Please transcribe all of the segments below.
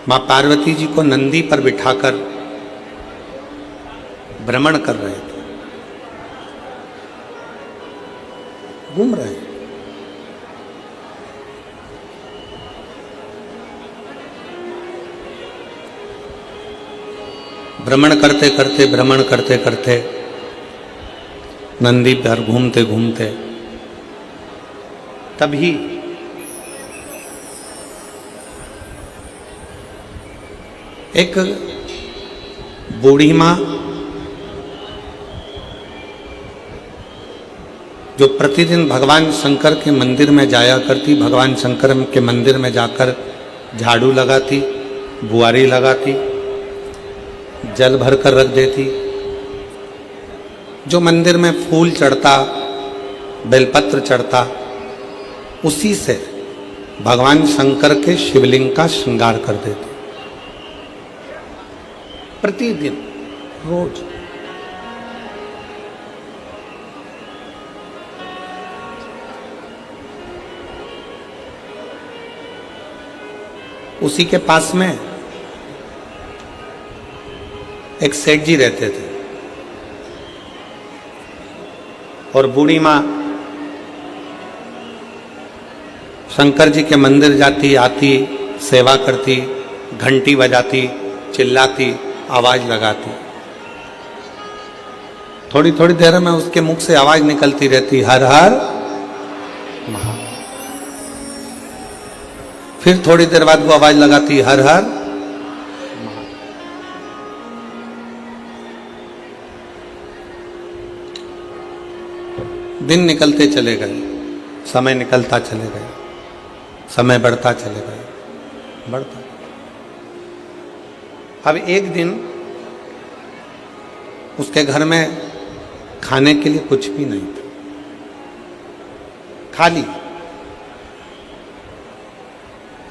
मां पार्वती जी को नंदी पर बिठाकर भ्रमण कर रहे थे, घूम रहे हैं। भ्रमण करते करते नंदी पर घूमते घूमते तभी एक बूढ़ी मां जो प्रतिदिन भगवान शंकर के मंदिर में जाया करती, भगवान शंकर के मंदिर में जाकर झाड़ू लगाती, बुआरी लगाती, जल भरकर रख देती, जो मंदिर में फूल चढ़ता, बेलपत्र चढ़ता, उसी से भगवान शंकर के शिवलिंग का श्रृंगार कर देती प्रतिदिन, रोज। उसी के पास में एक सेठ जी रहते थे और बूढ़ी मां शंकर जी के मंदिर जाती, आती, सेवा करती, घंटी बजाती, चिल्लाती, आवाज लगाती। थोड़ी थोड़ी देर में उसके मुख से आवाज निकलती रहती, हर हर महादेव। फिर थोड़ी देर बाद वो आवाज लगाती, हर हर महादेव। दिन निकलते चले गए, समय निकलता चले गए, समय बढ़ता चले गए, बढ़ता। अब एक दिन उसके घर में खाने के लिए कुछ भी नहीं था, खाली।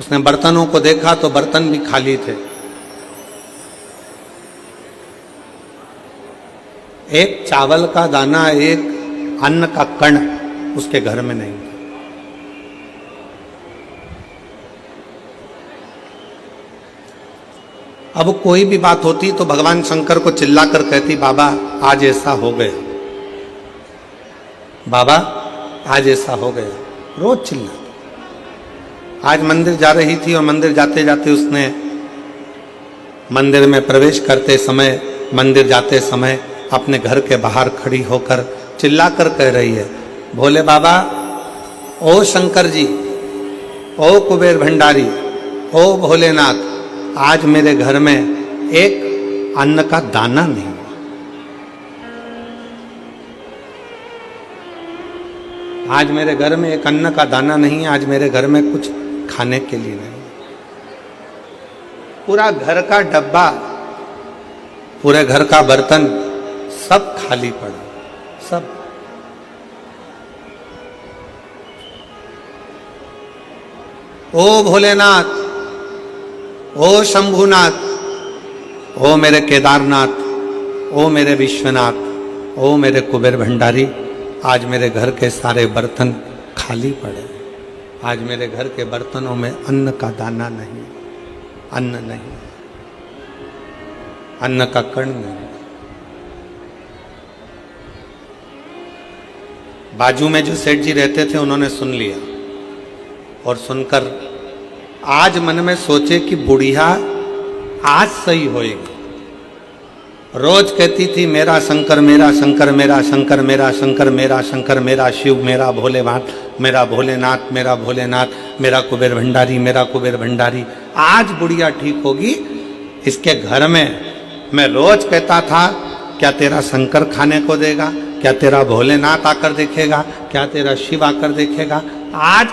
उसने बर्तनों को देखा तो बर्तन भी खाली थे। एक चावल का दाना, एक अन्न का कण उसके घर में नहीं था। अब कोई भी बात होती तो भगवान शंकर को चिल्लाकर कहती, बाबा आज ऐसा हो गया, बाबा आज ऐसा हो गया, रोज चिल्ला। आज मंदिर जा रही थी और मंदिर जाते जाते उसने मंदिर में प्रवेश करते समय, मंदिर जाते समय अपने घर के बाहर खड़ी होकर चिल्लाकर कह रही है, भोले बाबा, ओ शंकर जी, ओ कुबेर भंडारी, ओ भोलेनाथ, आज मेरे घर में एक अन्न का दाना नहीं। आज मेरे घर में एक अन्न का दाना नहीं, आज मेरे घर में कुछ खाने के लिए नहीं। पूरा घर का डब्बा, पूरे घर का बर्तन सब खाली पड़ा, सब। ओ भोलेनाथ, ओ शंभुनाथ, ओ मेरे केदारनाथ, ओ मेरे विश्वनाथ, ओ मेरे कुबेर भंडारी, आज मेरे घर के सारे बर्तन खाली पड़े। आज मेरे घर के बर्तनों में अन्न का दाना नहीं, अन्न नहीं, अन्न का कण नहीं। बाजू में जो सेठ जी रहते थे उन्होंने सुन लिया और सुनकर आज मन में सोचे कि बुढ़िया आज सही होएगी। रोज कहती थी, मेरा शंकर, मेरा शंकर, मेरा शंकर, मेरा शंकर, मेरा शंकर, मेरा शिव, मेरा भोलेनाथ, मेरा भोलेनाथ, मेरा भोलेनाथ, मेरा कुबेर भंडारी, मेरा कुबेर भंडारी। आज बुढ़िया ठीक होगी। इसके घर में मैं रोज कहता था, क्या तेरा शंकर खाने को देगा, क्या तेरा भोलेनाथ आकर देखेगा, क्या तेरा शिव आकर देखेगा। आज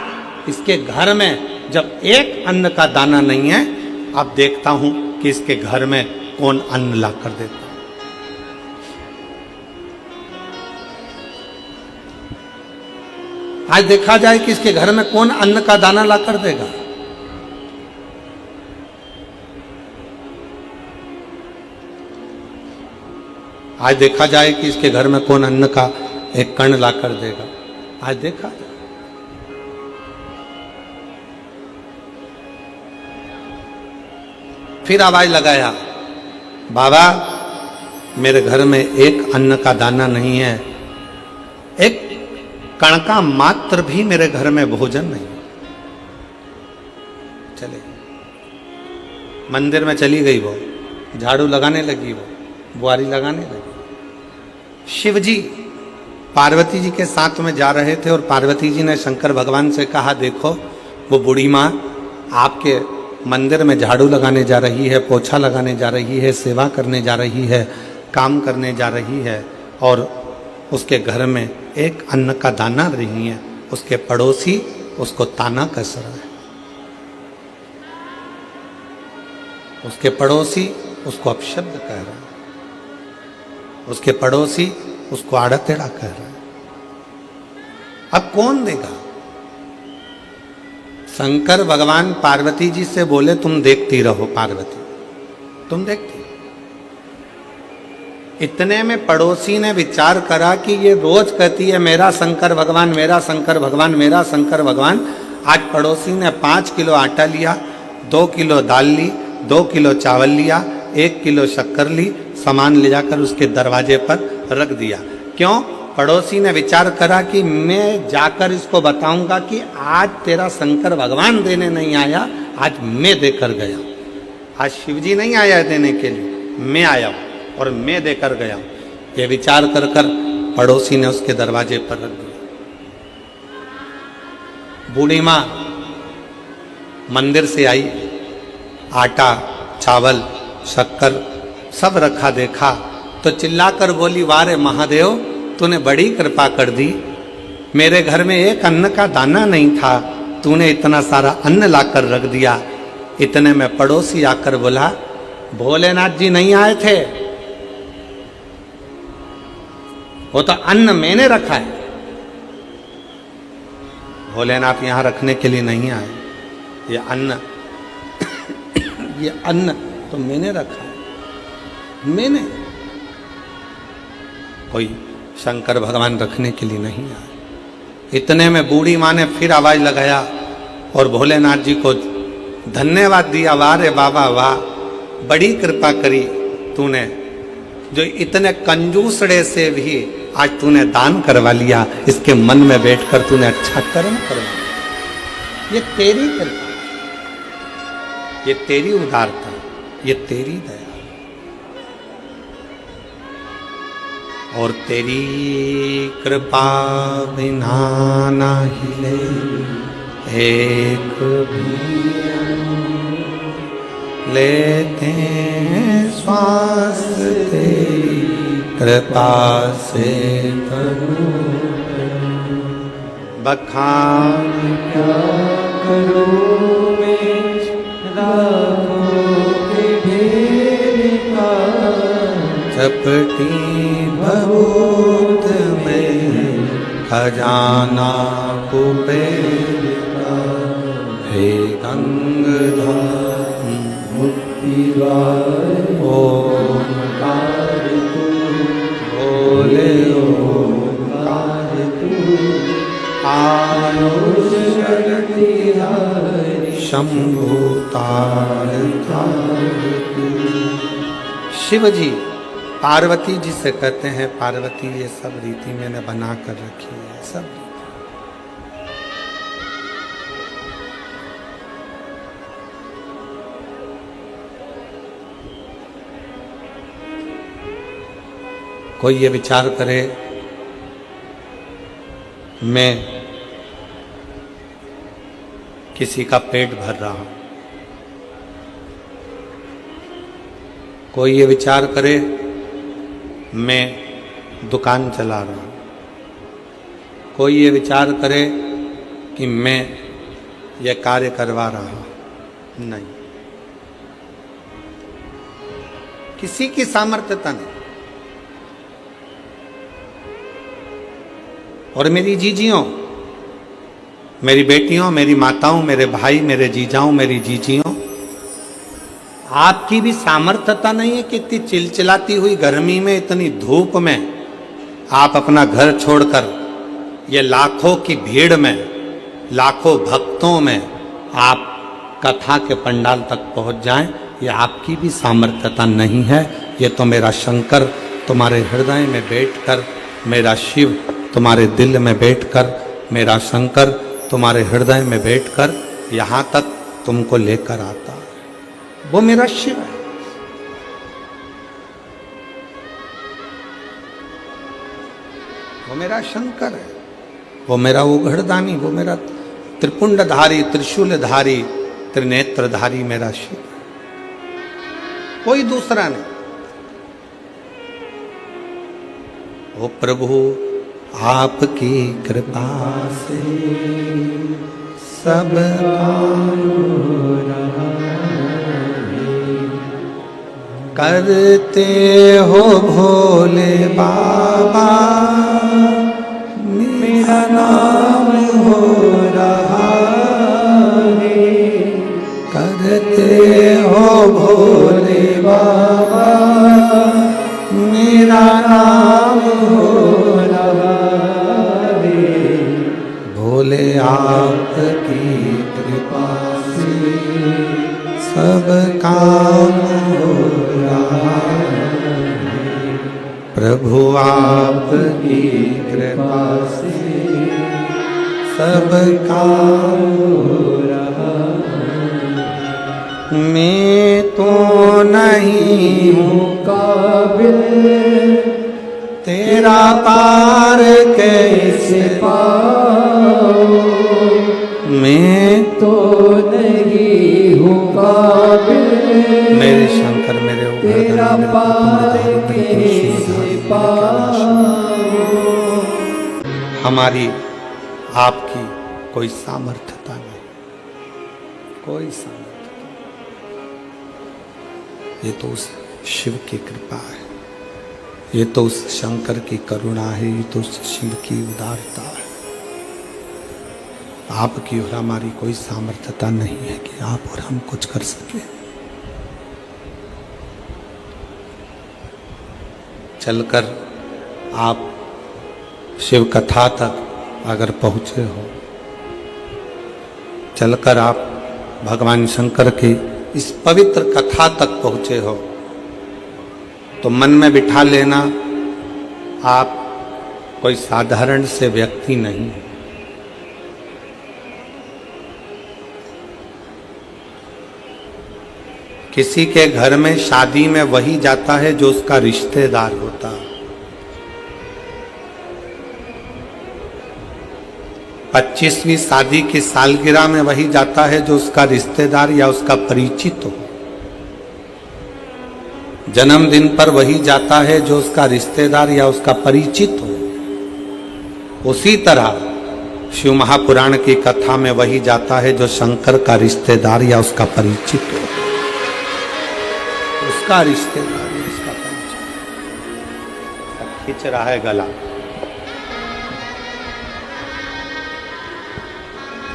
इसके घर में जब एक अन्न का दाना नहीं है, अब देखता हूं कि इसके घर में कौन अन्न ला कर देता। आज देखा जाए कि इसके घर में कौन अन्न का दाना ला कर देगा। आज देखा जाए कि इसके घर में कौन अन्न का एक कण ला कर देगा। आज देखा जाए। फिर आवाज लगाया, बाबा मेरे घर में एक अन्न का दाना नहीं है, एक कण का मात्र भी मेरे घर में भोजन नहीं। चले मंदिर में चली गई वो, झाड़ू लगाने लगी, वो बुआरी लगाने लगी। शिव जी पार्वती जी के साथ में जा रहे थे और पार्वती जी ने शंकर भगवान से कहा, देखो वो बूढ़ी माँ आपके मंदिर में झाड़ू लगाने जा रही है, पोछा लगाने जा रही है, सेवा करने जा रही है, काम करने जा रही है, और उसके घर में एक अन्न का दाना नहीं है। उसके पड़ोसी उसको ताना कस रहा है, उसके पड़ोसी उसको अपशब्द कह रहा है, उसके पड़ोसी उसको आड़ा टेढ़ा कह रहा है। अब कौन देगा? शंकर भगवान पार्वती जी से बोले, तुम देखती रहो पार्वती, तुम देखती। इतने में पड़ोसी ने विचार करा कि ये रोज कहती है मेरा शंकर भगवान, मेरा शंकर भगवान, मेरा शंकर भगवान। आज पड़ोसी ने 5 किलो आटा लिया, 2 किलो दाल ली, 2 किलो चावल लिया, 1 किलो शक्कर ली, सामान ले जाकर उसके दरवाजे पर रख दिया। क्यों? पड़ोसी ने विचार करा कि मैं जाकर इसको बताऊंगा कि आज तेरा शंकर भगवान देने नहीं आया, आज मैं देकर गया। आज शिवजी नहीं आया देने के लिए, मैं आया हूं और मैं देकर गया हूं। ये विचार कर कर पड़ोसी ने उसके दरवाजे पर रख दिया। बूढ़ी मां मंदिर से आई, आटा, चावल, शक्कर सब रखा देखा तो चिल्लाकर बोली, वारे महादेव तूने बड़ी कृपा कर दी, मेरे घर में एक अन्न का दाना नहीं था, तूने इतना सारा अन्न लाकर रख दिया। इतने में पड़ोसी आकर बोला, भोलेनाथ जी नहीं आए थे, वो तो अन्न मैंने रखा है। भोलेनाथ यहां रखने के लिए नहीं आए, ये अन्न ये अन्न तो मैंने रखा है, मैंने। कोई शंकर भगवान रखने के लिए नहीं आए। इतने में बूढ़ी माँ ने फिर आवाज लगाया और भोलेनाथ जी को धन्यवाद दिया, वाह रे बाबा वाह, बड़ी कृपा करी तूने, जो इतने कंजूसड़े से भी आज तूने दान करवा लिया, इसके मन में बैठकर तूने अच्छा कर्म करवा। ये तेरी कृपा, ये तेरी उदारता, ये तेरी दया और तेरी कृपा बिना ना हिले एक भी लेते हैं श्वास, तेरी कृपा से बखान क्या करूं मैं, राहों के ढेर का चपटी भभूत में खजाना कुबेर का, हे गंगाधर मुक्तिदार ओंकार तू, बोले ओंकार तू, आयुष शक्ति हरि शंभु तार तू। शिव जी पार्वती जी से कहते हैं, पार्वती ये सब रीति मैंने बना कर रखी है, सब रीति। कोई ये विचार करे मैं किसी का पेट भर रहा हूं, कोई ये विचार करे मैं दुकान चला रहा हूं, कोई ये विचार करे कि मैं ये कार्य करवा रहा हूं, नहीं, किसी की सामर्थ्यता नहीं। और मेरी जीजियों, मेरी बेटियों, मेरी माताओं, मेरे भाई, मेरे जीजाओं, मेरी जीजियों, आपकी भी सामर्थ्यता नहीं है कि इतनी चिलचिलाती हुई गर्मी में, इतनी धूप में आप अपना घर छोड़कर ये लाखों की भीड़ में, लाखों भक्तों में आप कथा के पंडाल तक पहुंच जाएं ये आपकी भी सामर्थ्यता नहीं है, ये तो मेरा शंकर तुम्हारे हृदय में बैठकर, मेरा शिव तुम्हारे दिल में बैठकर, मेरा शंकर तुम्हारे हृदय में बैठकर यहाँ तक तुमको लेकर आता है। वो मेरा शिव है। वो मेरा शंकर है, वो मेरा उघड़दानी, वो मेरा त्रिपुंडधारी, त्रिशूलधारी, त्रिनेत्रधारी मेरा शिव, कोई दूसरा नहीं। ओ प्रभु आपकी कृपा से सब काम हो रहा है, करते हो भोले बाबा मेरा नाम हो रहा है, करते हो भोले बाबा मेरा नाम हो रहा है, भोले आपकी कृपा से सब काम हो रहा है, प्रभु आपकी कृपा से सब काम हो रहा है। मैं तो नहीं हूँ काबिल तेरा पार कैसे पाऊं, मैं तो नहीं हूँ काबिल मेरे शंकर मेरे तेरा पार कैसे पाऊं। हमारी आपकी कोई सामर्थ्यता नहीं, कोई सामर्थ्यता नहीं। ये तो उस शिव की कृपा है, ये तो उस शंकर की करुणा है, ये तो उस शिव की उदारता है। आपकी और हमारी कोई सामर्थ्यता नहीं है कि आप और हम कुछ कर सके। चलकर आप शिव कथा तक अगर पहुँचे हो, चलकर आप भगवान शंकर की इस पवित्र कथा तक पहुँचे हो, तो मन में बिठा लेना आप कोई साधारण से व्यक्ति नहीं। किसी के घर में शादी में वही जाता है जो उसका रिश्तेदार होता है। 25वीं शादी की सालगिरह में वही जाता है जो उसका रिश्तेदार या उसका परिचित हो। जन्मदिन पर वही जाता है जो उसका रिश्तेदार या उसका परिचित हो। उसी तरह शिव महापुराण की कथा में वही जाता है जो शंकर का रिश्तेदार या उसका परिचित हो। उसका रिश्तेदार या उसका परिचित। खींच रहा है गला,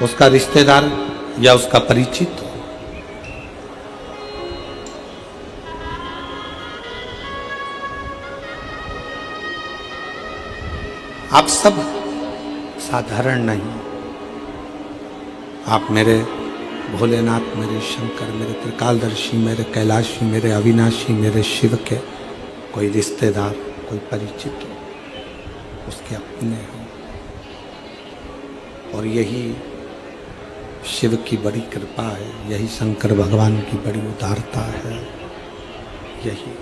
उसका रिश्तेदार या उसका परिचित हो। आप सब साधारण नहीं। आप मेरे भोलेनाथ, मेरे शंकर, मेरे त्रिकालदर्शी, मेरे कैलाशी, मेरे अविनाशी, मेरे शिव के कोई रिश्तेदार, कोई परिचित हो, उसके अपने हो। और यही शिव की बड़ी कृपा है, यही शंकर भगवान की बड़ी उदारता है। यही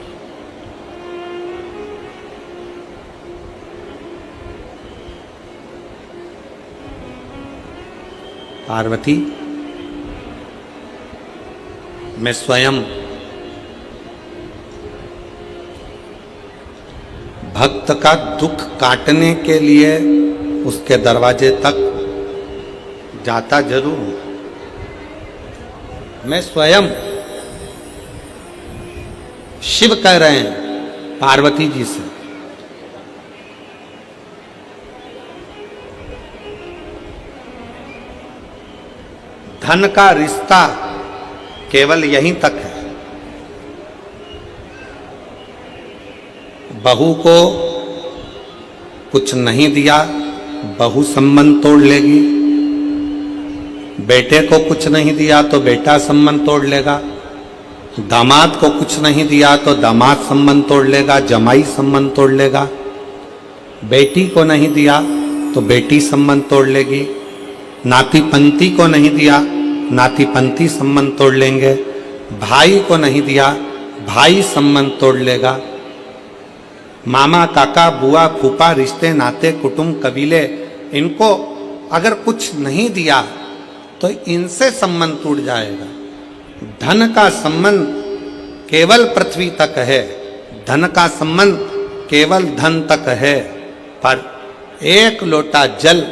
पार्वती, मैं स्वयं भक्त का दुख काटने के लिए उसके दरवाजे तक जाता जरूर हूं। मैं स्वयं, शिव कह रहे हैं पार्वती जी से, धन का रिश्ता केवल यहीं तक है। बहू को कुछ नहीं दिया, बहू संबंध तोड़ लेगी। बेटे को कुछ नहीं दिया तो बेटा संबंध तोड़ लेगा। दामाद को कुछ नहीं दिया तो दामाद संबंध तोड़ लेगा, जमाई संबंध तोड़ लेगा। बेटी को नहीं दिया तो बेटी संबंध तोड़ लेगी। नाती पंती को नहीं दिया, नाती पंती संबंध तोड़ लेंगे। भाई को नहीं दिया, भाई संबंध तोड़ लेगा। मामा, काका, बुआ, फूफा, रिश्ते नाते, कुटुंब, कबीले, इनको अगर कुछ नहीं दिया तो इनसे संबंध टूट जाएगा। धन का संबंध केवल पृथ्वी तक है, धन का संबंध केवल धन तक है। पर एक लोटा जल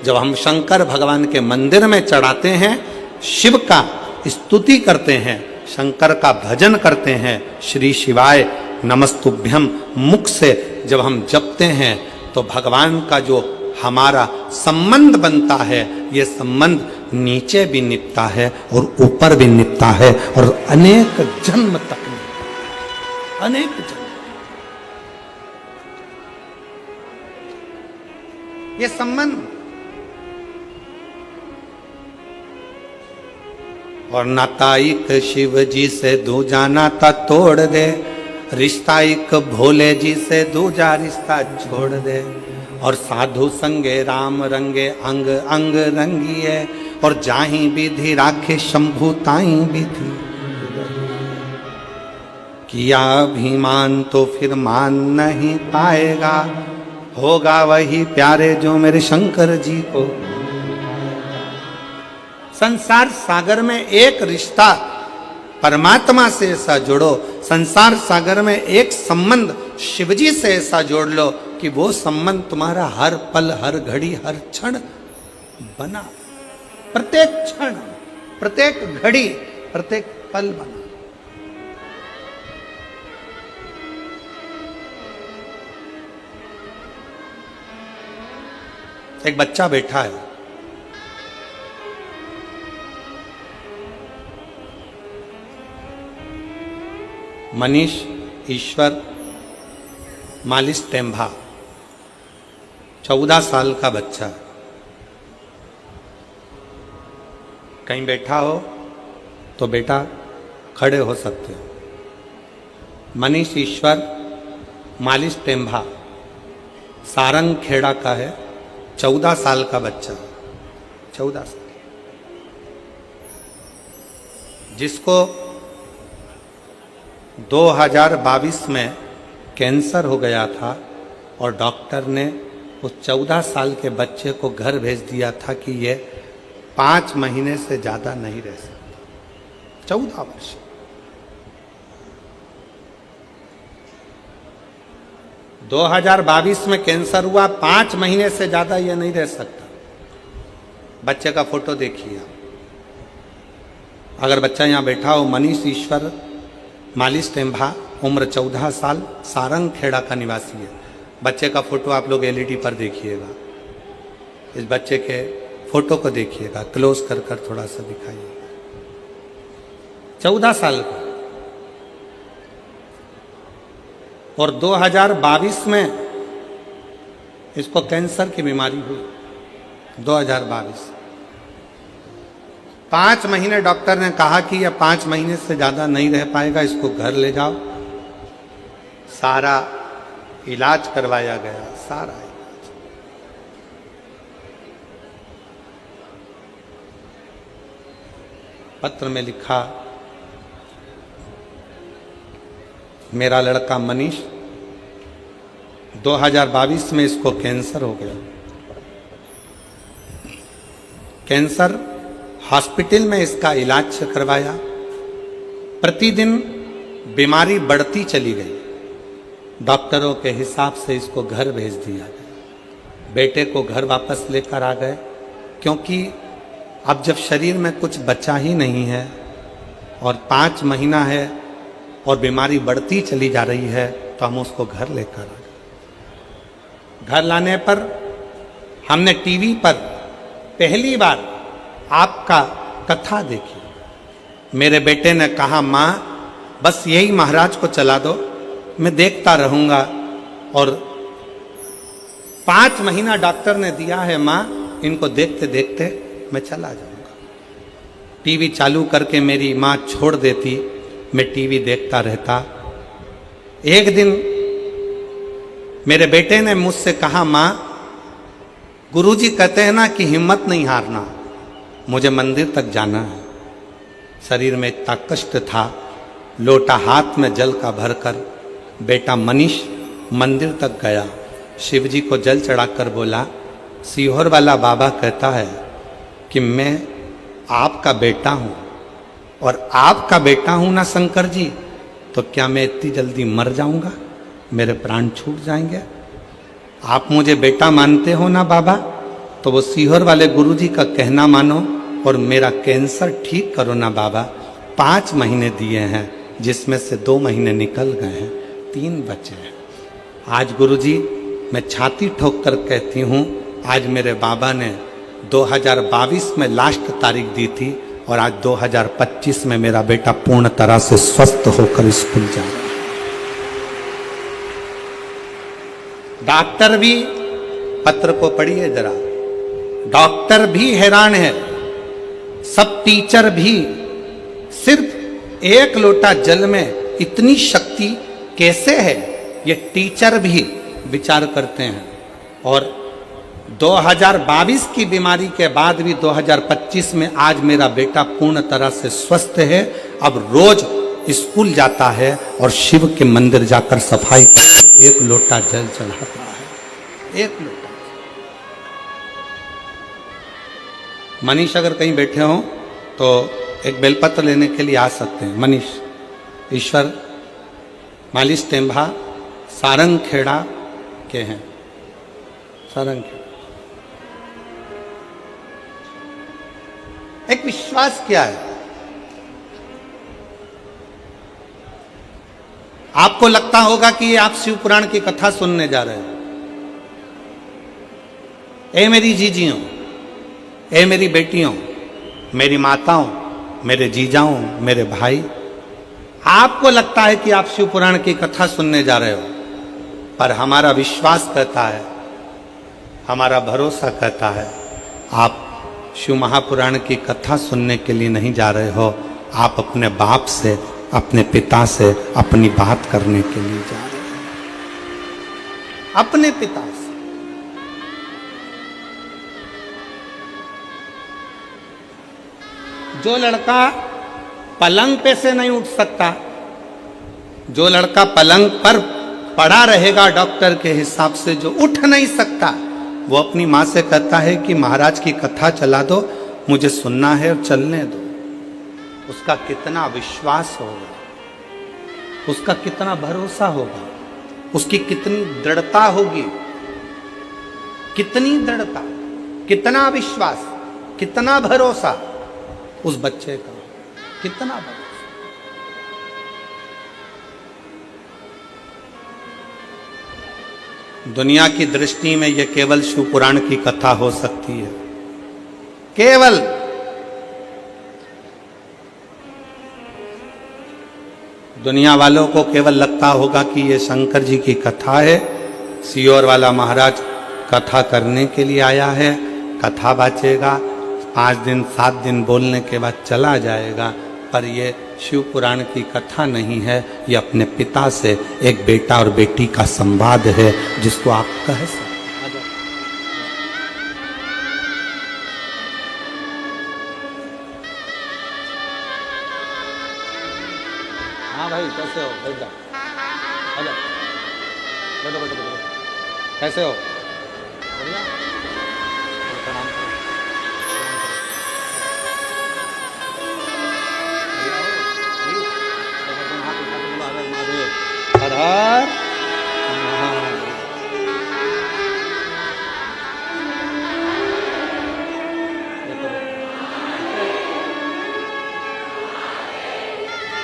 जब हम शंकर भगवान के मंदिर में चढ़ाते हैं, शिव का स्तुति करते हैं, शंकर का भजन करते हैं, श्री शिवाय नमस्तुभ्यम मुख से जब हम जपते हैं तो भगवान का जो हमारा संबंध बनता है, ये संबंध नीचे भी निपटा है और ऊपर भी निपटा है और अनेक जन्म तक, अनेक जन्म। ये संबंध और नाता एक शिव जी से दूजा नाता तोड़ दे, रिश्ता एक भोले जी से दूजा रिश्ता छोड़ दे। और साधु संगे राम रंगे अंग अंग रंगिए, और जाही विधि राखे शंभु ताई विधि। किया अभिमान तो फिर मान नहीं पाएगा, होगा वही प्यारे जो मेरे शंकर जी को। संसार सागर में एक रिश्ता परमात्मा से ऐसा जोड़ो, संसार सागर में एक संबंध शिवजी से ऐसा जोड़ लो कि वो संबंध तुम्हारा हर पल, हर घड़ी, हर क्षण बना, प्रत्येक क्षण, प्रत्येक घड़ी, प्रत्येक पल बना। एक बच्चा बैठा है, मनीष ईश्वर मालिश टेम्भा, 14 साल का बच्चा। कहीं बैठा हो तो बेटा खड़े हो सकते हो। मनीष ईश्वर मालिश टेम्भा सारंग खेड़ा का है, 14 साल का बच्चा, 14 साल, जिसको 2022 में कैंसर हो गया था और डॉक्टर ने उस 14 साल के बच्चे को घर भेज दिया था कि ये 5 महीने से ज़्यादा नहीं रह सकता। 14 वर्ष। दो 2022 में कैंसर हुआ, 5 महीने से ज़्यादा ये नहीं रह सकता। बच्चे का फोटो देखिए। अगर बच्चा यहाँ बैठा हो, मनीष ईश्वर मालिश टेम्भा, उम्र 14 साल, सारंग खेड़ा का निवासी है। बच्चे का फोटो आप लोग एलईडी पर देखिएगा। इस बच्चे के फोटो को देखिएगा, क्लोज कर कर थोड़ा सा दिखाइए। 14 साल का। और 2022 में इसको कैंसर की बीमारी हुई। 2022 5 महीने डॉक्टर ने कहा कि यह 5 महीने से ज़्यादा नहीं रह पाएगा, इसको घर ले जाओ। सारा इलाज करवाया गया, सारा इलाज। पत्र में लिखा, मेरा लड़का मनीष 2022 में इसको कैंसर हो गया। कैंसर हॉस्पिटल में इसका इलाज करवाया। प्रतिदिन बीमारी बढ़ती चली गई। डॉक्टरों के हिसाब से इसको घर भेज दिया गया। बेटे को घर वापस लेकर आ गए, क्योंकि अब जब शरीर में कुछ बचा ही नहीं है और 5 महीना है और बीमारी बढ़ती चली जा रही है, तो हम उसको घर लेकर आ गए। घर लाने पर हमने टीवी पर पहली बार आपका कथा देखी। मेरे बेटे ने कहा, माँ बस यही महाराज को चला दो, मैं देखता रहूंगा। और 5 महीना डॉक्टर ने दिया है माँ, इनको देखते देखते मैं चला जाऊंगा। टीवी चालू करके मेरी माँ छोड़ देती मैं टीवी देखता रहता। एक दिन मेरे बेटे ने मुझसे कहा, माँ गुरुजी कहते हैं ना कि हिम्मत नहीं हारना, मुझे मंदिर तक जाना है। शरीर में इतना कष्ट था, लोटा हाथ में जल का भरकर बेटा मनीष मंदिर तक गया। शिव जी को जल चढ़ाकर बोला, सीहोर वाला बाबा कहता है कि मैं आपका बेटा हूँ और आपका बेटा हूँ ना शंकर जी, तो क्या मैं इतनी जल्दी मर जाऊंगा, मेरे प्राण छूट जाएंगे? आप मुझे बेटा मानते हो ना बाबा, तो वो सीहोर वाले गुरुजी का कहना मानो और मेरा कैंसर ठीक करो ना बाबा। 5 महीने दिए हैं, जिसमें से 2 महीने निकल गए हैं, 3 बचे हैं। आज गुरुजी मैं छाती ठोक कर कहती हूँ, आज मेरे बाबा ने 2022 में लास्ट तारीख दी थी और आज 2025 में मेरा बेटा पूर्ण तरह से स्वस्थ होकर स्कूल जा रहा है। डॉक्टर भी, पत्र को पढ़िए जरा, डॉक्टर भी हैरान है, सब टीचर भी। सिर्फ 1 लोटा जल में इतनी शक्ति कैसे है, ये टीचर भी विचार करते हैं। और 2022 की बीमारी के बाद भी 2025 में आज मेरा बेटा पूर्ण तरह से स्वस्थ है। अब रोज स्कूल जाता है और शिव के मंदिर जाकर सफाई कर 1 लोटा जल चढ़ाता है, 1 लोटा। मनीष अगर कहीं बैठे हो तो एक बेलपत्र लेने के लिए आ सकते हैं। मनीष ईश्वर मालिश टेम्भा सारंग खेड़ा के हैं, सारंग खेड़ा। एक विश्वास क्या है, आपको लगता होगा कि आप शिव पुराण की कथा सुनने जा रहे हैं। ए मेरी जीजियों, ए मेरी बेटियों, मेरी माताओं, मेरे जीजाओं, मेरे भाई, आपको लगता है कि आप शिव पुराण की कथा सुनने जा रहे हो, पर हमारा विश्वास कहता है, हमारा भरोसा कहता है, आप शिव महापुराण की कथा सुनने के लिए नहीं जा रहे हो, आप अपने बाप से, अपने पिता से अपनी बात करने के लिए जा रहे हो, अपने पिता से। जो लड़का पलंग पे से नहीं उठ सकता, जो लड़का पलंग पर पड़ा रहेगा डॉक्टर के हिसाब से, जो उठ नहीं सकता, वो अपनी माँ से कहता है कि महाराज की कथा चला दो, मुझे सुनना है और चलने दो। उसका कितना विश्वास होगा, उसका कितना भरोसा होगा, उसकी कितनी दृढ़ता होगी, कितनी दृढ़ता, कितना विश्वास, कितना भरोसा उस बच्चे का, कितना भरोसा। दुनिया की दृष्टि में यह केवल शिव पुराण की कथा हो सकती है, केवल। दुनिया वालों को केवल लगता होगा कि ये शंकर जी की कथा है, सीहोर वाला महाराज कथा करने के लिए आया है, कथा बाचेगा, 5 दिन 7 दिन बोलने के बाद चला जाएगा। पर ये शिव पुराण की कथा नहीं है, ये अपने पिता से एक बेटा और बेटी का संवाद है, जिसको आप कह सकते हैं। हाँ भाई, कैसे हो? बैठ जाओ, बैठो बैठो बैठो। कैसे हो? बढ़िया। प्रणाम करो। हर हर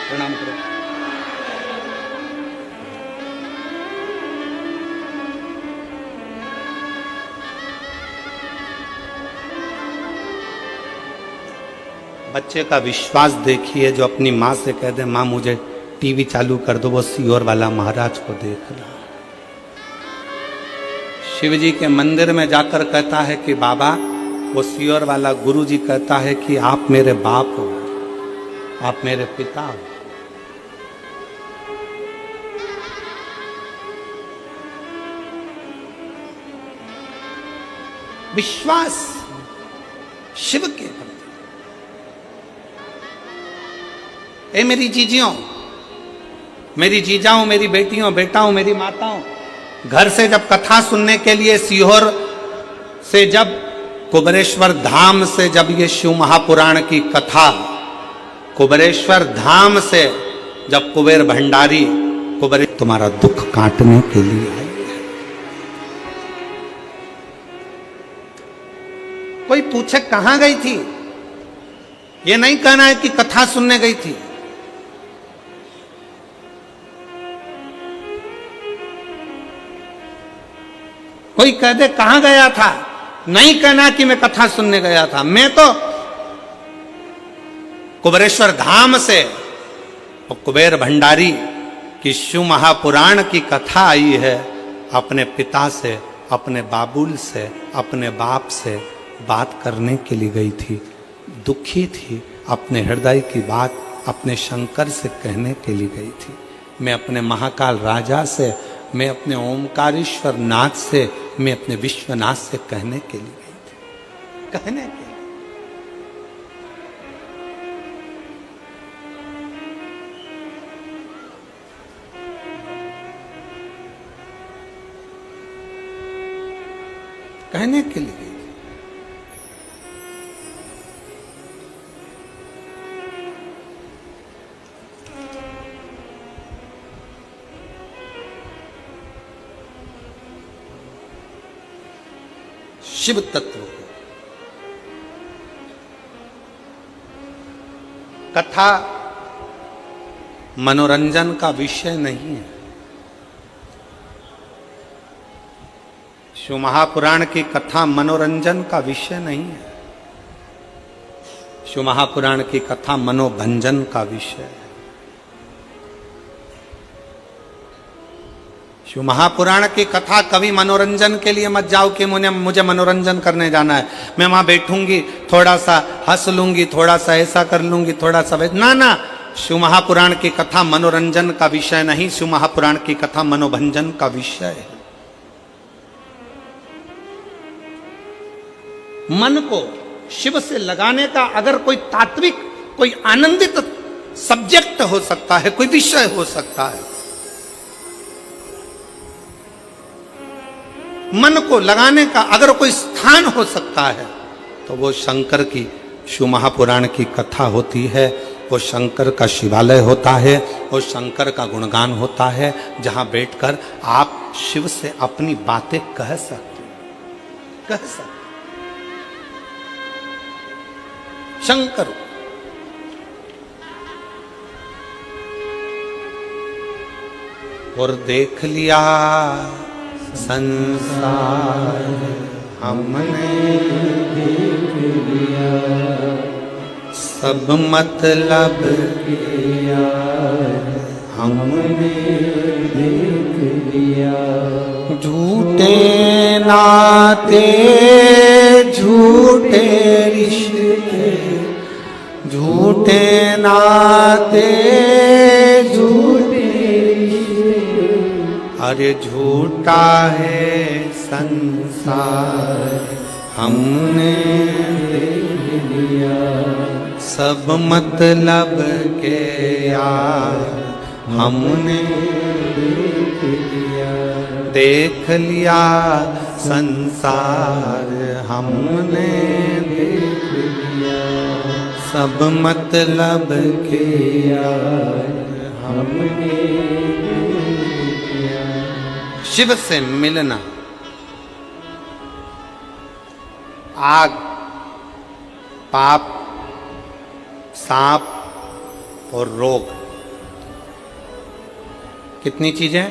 प्रणाम करो। बच्चे का विश्वास देखिए, जो अपनी माँ से कह दे, माँ मुझे टीवी चालू कर दो, वो सीहोर वाला महाराज को देख रहा। शिव जी के मंदिर में जाकर कहता है कि बाबा, वो सीहोर वाला गुरु जी कहता है कि आप मेरे बाप हो, आप मेरे पिता हो। विश्वास शिव के प्रति। ए मेरी जीजियों, मेरी जीजाओं, मेरी बेटियों, बेटाओं, मेरी माताओं, घर से जब कथा सुनने के लिए सीहोर से, जब कुबेरेश्वर धाम से जब ये शिव महापुराण की कथा, कुबेरेश्वर धाम से जब कुबेर भंडारी कुबेर तुम्हारा दुख काटने के लिए आई है। कोई पूछे कहां गई थी, ये नहीं कहना है कि कथा सुनने गई थी। कोई कह दे कहां गया था, नहीं कहना कि मैं कथा सुनने गया था। मैं तो कुबेरेश्वर धाम से और कुबेर भंडारी की शिव महापुराण की कथा आई है, अपने पिता से, अपने बाबुल से, अपने बाप से बात करने के लिए गई थी। दुखी थी, अपने हृदय की बात अपने शंकर से कहने के लिए गई थी। मैं अपने महाकाल राजा से, मैं अपने ओमकारेश्वर नाथ से, मैं अपने विश्वनाथ से कहने के लिए गई थी। कहने के लिए। कहने के लिए गई थी। शिव तत्व को कथा मनोरंजन का विषय नहीं है। शिव महापुराण की कथा मनोरंजन का विषय नहीं है। शिव महापुराण की कथा मनोभंजन का विषय है। शिव महापुराण की कथा कभी मनोरंजन के लिए मत जाओ कि मुझे मनोरंजन करने जाना है, मैं वहां बैठूंगी, थोड़ा सा हंस लूंगी, थोड़ा सा ऐसा कर लूंगी, थोड़ा सा ना ना। शिव महापुराण की कथा मनोरंजन का विषय नहीं, शिव महापुराण की कथा मनोभंजन का विषय है। मन को शिव से लगाने का अगर कोई तात्विक, कोई आनंदित सब्जेक्ट हो सकता है, कोई विषय हो सकता है, मन को लगाने का अगर कोई स्थान हो सकता है, तो वो शंकर की शिव महापुराण की कथा होती है। वो शंकर का शिवालय होता है, वो शंकर का गुणगान होता है, जहां बैठकर आप शिव से अपनी बातें कह सकते, कह सकते। शंकर और देख लिया संसार हमने देख लिया, सब मतलब किया हमने देख लिया। झूठे नाते झूठे रिश्ते, झूठे नाते झूठे रिश्ते, अरे झूठा है संसार हमने देख लिया, सब मतलब के यार हमने देख लिया, संसार हमने देख लिया, सब मतलब के यार हमने देख लिया। शिव से मिलना, आग, पाप, सांप और रोग, कितनी चीजें?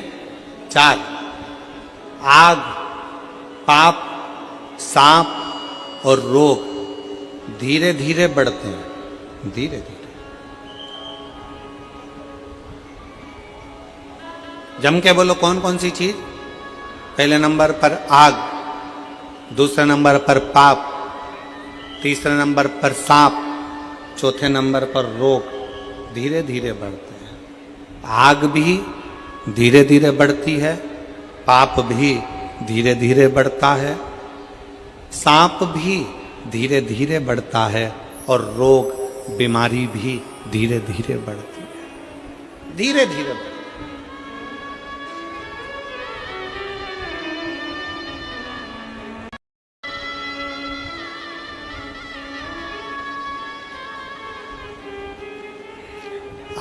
4। आग, पाप, सांप और रोग धीरे धीरे बढ़ते हैं, धीरे धीरे। जम के बोलो कौन कौन सी चीज? पहले नंबर पर आग, दूसरे नंबर पर पाप, तीसरे नंबर पर सांप, चौथे नंबर पर रोग धीरे धीरे बढ़ते हैं। आग भी धीरे धीरे बढ़ती है, पाप भी धीरे धीरे बढ़ता है, सांप भी धीरे धीरे बढ़ता है और रोग बीमारी भी धीरे धीरे बढ़ती है, धीरे धीरे बढ़ती है।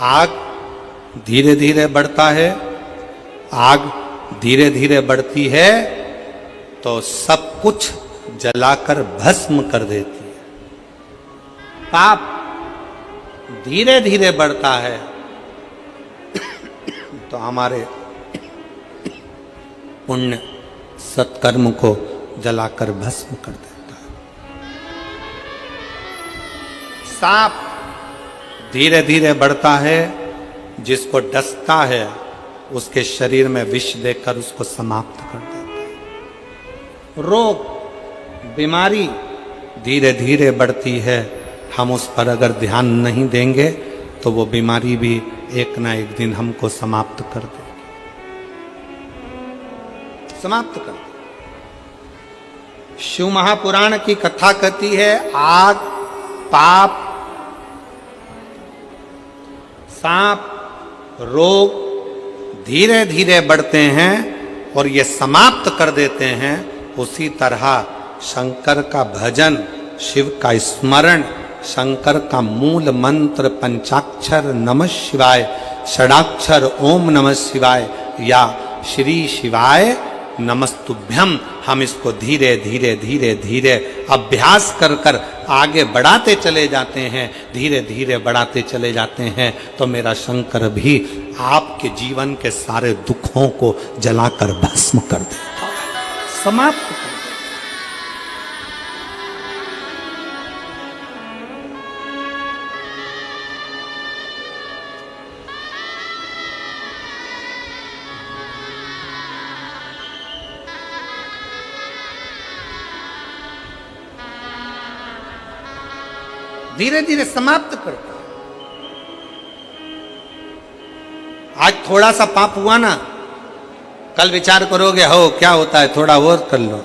आग धीरे धीरे बढ़ता है, आग धीरे धीरे बढ़ती है तो सब कुछ जलाकर भस्म कर देती है। पाप धीरे धीरे बढ़ता है तो हमारे पुण्य सत्कर्म को जलाकर भस्म कर देता है। सांप धीरे धीरे बढ़ता है, जिसको डसता है उसके शरीर में विष देकर उसको समाप्त कर देता है। रोग बीमारी धीरे धीरे बढ़ती है, हम उस पर अगर ध्यान नहीं देंगे तो वो बीमारी भी एक ना एक दिन हमको समाप्त कर देगी, समाप्त कर देगी। शिव महापुराण की कथा कहती है आग, पाप, सांप, रोग धीरे धीरे बढ़ते हैं और ये समाप्त कर देते हैं। उसी तरह शंकर का भजन, शिव का स्मरण, शंकर का मूल मंत्र पंचाक्षर नमः शिवाय, षडाक्षर ओम नमः शिवाय या श्री शिवाय नमस्तुभ्यम, हम इसको धीरे धीरे धीरे धीरे अभ्यास कर कर आगे बढ़ाते चले जाते हैं, धीरे धीरे बढ़ाते चले जाते हैं तो मेरा शंकर भी आपके जीवन के सारे दुखों को जलाकर भस्म कर देता है, समाप्त कर देता है। धीरे धीरे समाप्त करता। आज थोड़ा सा पाप हुआ ना, कल विचार करोगे हो क्या होता है, थोड़ा और कर लो,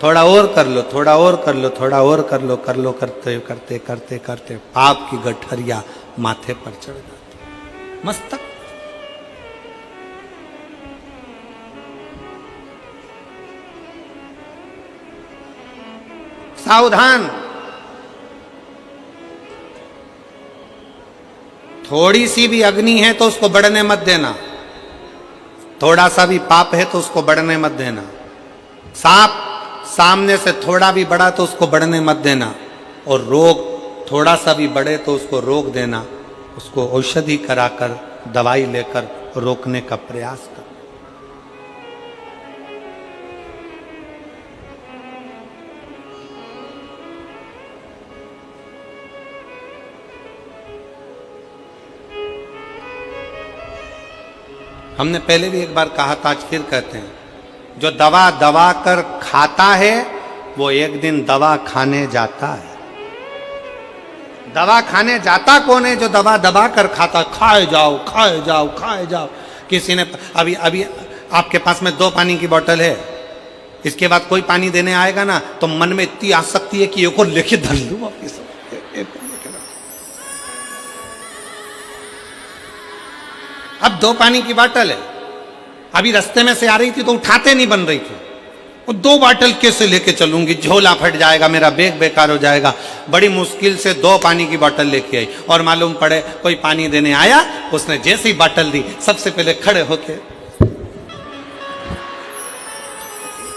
थोड़ा और कर लो, थोड़ा और कर लो, थोड़ा और कर लो, कर लो, करते करते करते करते पाप की गठरिया माथे पर चढ़ जाती, मस्तक। सावधान, थोड़ी सी भी अग्नि है तो उसको बढ़ने मत देना, थोड़ा सा भी पाप है तो उसको बढ़ने मत देना। सांप सामने से थोड़ा भी बढ़ा तो उसको बढ़ने मत देना, और रोग थोड़ा सा भी बढ़े तो उसको रोक देना, उसको औषधि कराकर दवाई लेकर रोकने का प्रयास कर। हमने पहले भी एक बार कहा था, आज फिर कहते हैं, जो दवा दबा कर खाता है वो एक दिन दवा खाने जाता है। दवा खाने जाता कौन है? जो दवा दबा कर खाता। खाए जाओ खाए जाओ खाए जाओ। किसी ने अभी अभी आपके पास में 2 पानी की बोतल है, इसके बाद कोई पानी देने आएगा ना तो मन में इतनी आसक्ति है कि एक और लेके धर लूं वापिस। अब 2 पानी की बोतल है, अभी रास्ते में से आ रही थी तो उठाते नहीं बन रही थी, वो 2 बोतल कैसे लेके चलूंगी, झोला फट जाएगा, मेरा बैग बेकार हो जाएगा। बड़ी मुश्किल से 2 पानी की बोतल लेके आई, और मालूम पड़े कोई पानी देने आया, उसने जैसे ही बोतल दी सबसे पहले खड़े होके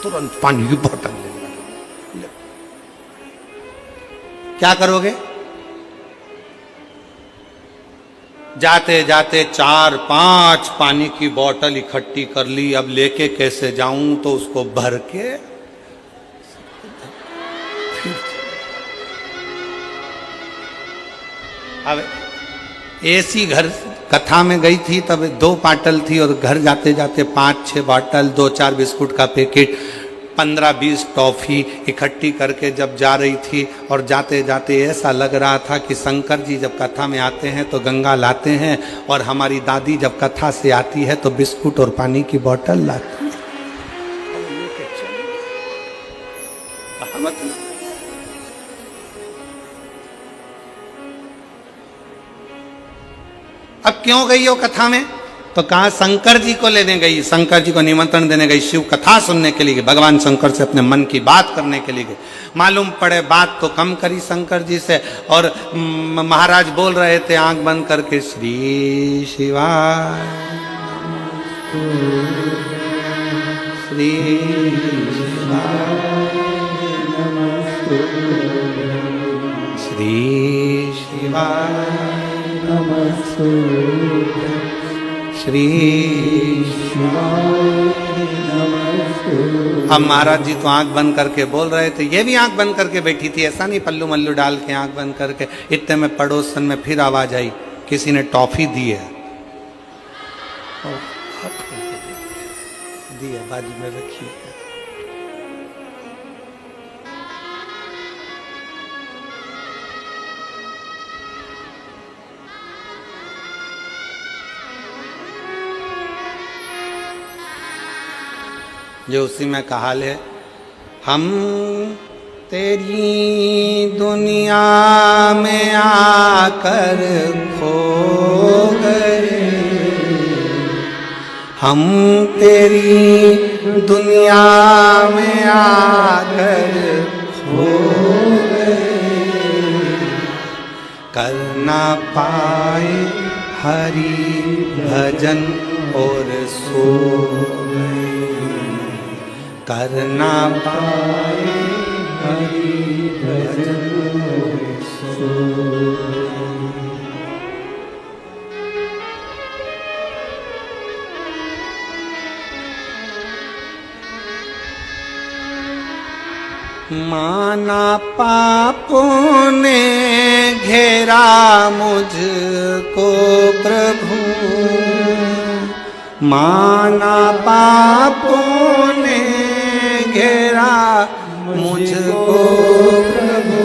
तुरंत पानी की बोतल ले। क्या करोगे? जाते जाते 4-5 पानी की बोतल इकट्ठी कर ली, अब लेके कैसे जाऊं, तो उसको भर के अब ऐसी घर कथा में गई थी, तब 2 बोतल थी, और घर जाते जाते 5-6 बोतल, 2-4 बिस्कुट का पैकेट, 15-20 टॉफी इकट्ठी करके जब जा रही थी, और जाते जाते ऐसा लग रहा था कि शंकर जी जब कथा में आते हैं तो गंगा लाते हैं, और हमारी दादी जब कथा से आती है तो बिस्कुट और पानी की बोतल लाती है। अब क्यों गई हो कथा में? तो कहा शंकर जी को लेने गई, शंकर जी को निमंत्रण देने गई, शिव कथा सुनने के लिए गई, भगवान शंकर से अपने मन की बात करने के लिए गई। मालूम पड़े बात तो कम करी शंकर जी से, और महाराज बोल रहे थे आंख बंद करके, श्री शिवाय श्री शिवाय श्री शिवाय श्री अब महाराज जी तो आंख बंद करके बोल रहे थे, ये भी आंख बंद करके बैठी थी, ऐसा नहीं पल्लू मल्लू डाल के आंख बंद करके। इतने में पड़ोसन में फिर आवाज आई, किसी ने टॉफी दी है, दी है, बाजू में रखी है। जो उसी में कहा ले, हम तेरी दुनिया में आकर खो गए, हम तेरी दुनिया में आकर खो गए, कर ना पाए हरि भजन और सो गए, कर ना पाए हरि भजन और सो गए। माना पापों ने घेरा मुझको प्रभु, माना पापों ने घेरा मुझको प्रभु,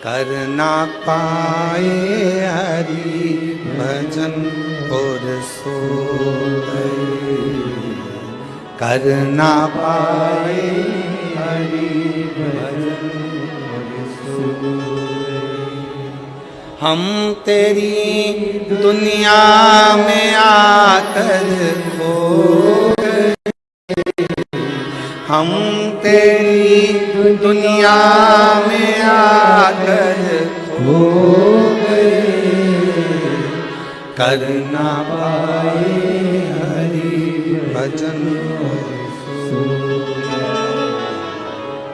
कर ना पाए हरि भजन और सो गए, कर ना पाए हरि भजन और सो गए। हम तेरी दुनिया में आकर खो गए, हम तेरी दुनिया में आकर खो गए, कर ना पाए हरि भजन और सो गए,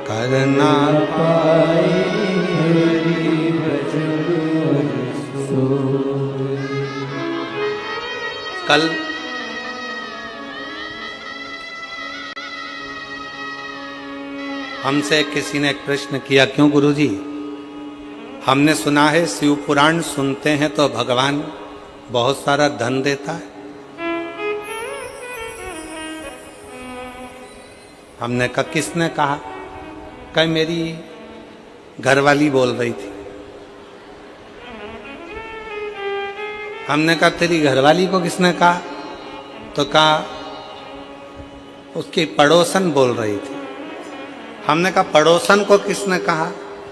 कर ना पाए हरि भजन और सो गए। कल हमसे किसी ने एक प्रश्न किया, क्यों गुरुजी, हमने सुना है शिव पुराण सुनते हैं तो भगवान बहुत सारा धन देता है। हमने कहा किसने कहा? कल मेरी घरवाली बोल रही थी। हमने कहा तेरी घरवाली को किसने कहा? तो कहा उसकी पड़ोसन बोल रही थी। हमने कहा पड़ोसन को किसने कहा?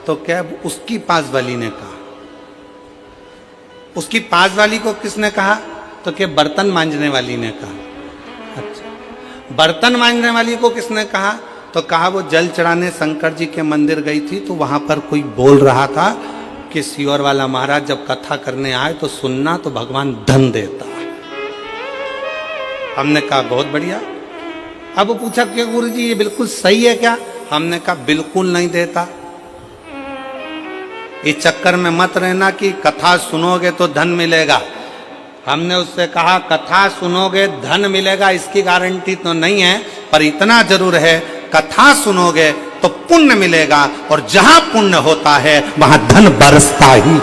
तो क्या उसकी पास वाली ने कहा। उसकी पास वाली को किसने कहा? तो क्या बर्तन मांजने वाली ने कहा। अच्छा, बर्तन मांजने वाली को किसने कहा? तो कहा वो जल चढ़ाने शंकर जी के मंदिर गई थी तो वहां पर कोई बोल रहा था कि सियोर वाला महाराज जब कथा करने आए तो सुनना, तो भगवान धन देता है। हमने कहा बहुत बढ़िया। अब वो पूछा कि गुरुजी ये बिल्कुल सही है क्या? हमने कहा बिल्कुल नहीं देता। इस चक्कर में मत रहना कि कथा सुनोगे तो धन मिलेगा। हमने उससे कहा कथा सुनोगे धन मिलेगा इसकी गारंटी तो नहीं है, पर इतना जरूर है कथा सुनोगे तो पुण्य मिलेगा, और जहां पुण्य होता है वहां धन बरसता ही।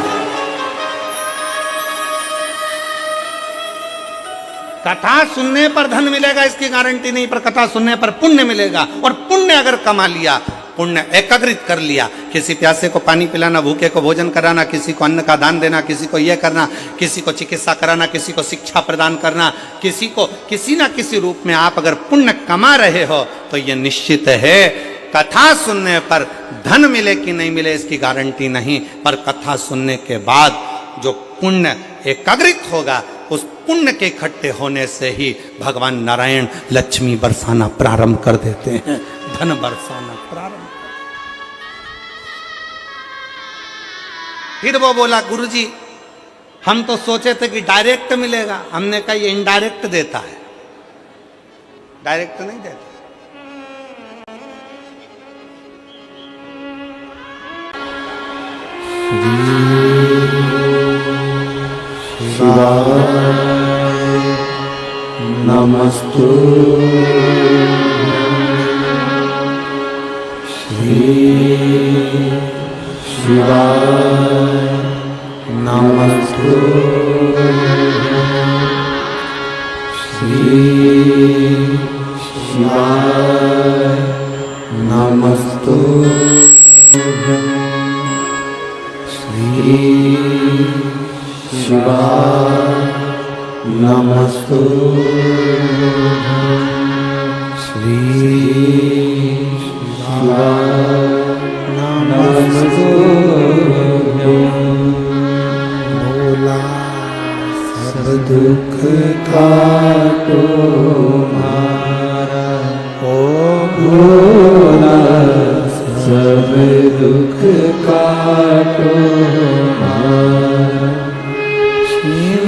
कथा सुनने पर धन मिलेगा इसकी गारंटी नहीं, पर कथा सुनने पर पुण्य मिलेगा। और पुण्य अगर कमा लिया, पुण्य एकत्रित कर लिया, किसी प्यासे को पानी पिलाना, भूखे को भोजन कराना, किसी को अन्न का दान देना, किसी को यह करना, किसी को चिकित्सा कराना, किसी को शिक्षा प्रदान करना, किसी को किसी ना किसी रूप में आप अगर पुण्य कमा रहे हो तो यह निश्चित है कथा सुनने पर धन मिले कि नहीं मिले इसकी गारंटी नहीं, पर कथा सुनने के बाद जो पुण्य एकाग्रित होगा, उस पुण्य के इकट्ठे होने से ही भगवान नारायण लक्ष्मी बरसाना प्रारंभ कर देते हैं, धन बरसाना प्रारंभ। फिर वो बोला, गुरुजी हम तो सोचे थे कि डायरेक्ट मिलेगा। हमने कहा ये इनडायरेक्ट देता है, डायरेक्ट नहीं देता। शिवाय नमस्तु श्री शिवाय नमस्तु श्री शिवाय नमस्तु श्री शिवाय नमस्तु श्री शिवाय नमस्तु भोला सब दुख काटो मारा, ओ भोला सब दुख काटो मारा। शिव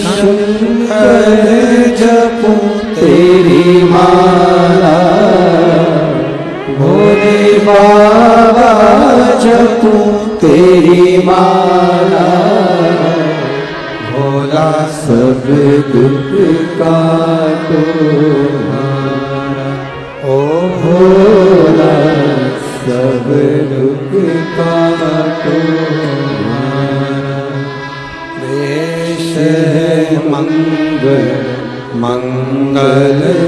शंकर जपो तेरी माला, भोले बाबा जपो तेरी माला, भोला सब दुख काटो मारा, ओ भोला सब दुख काटो मारा। देश है मंगल मंगलकारी,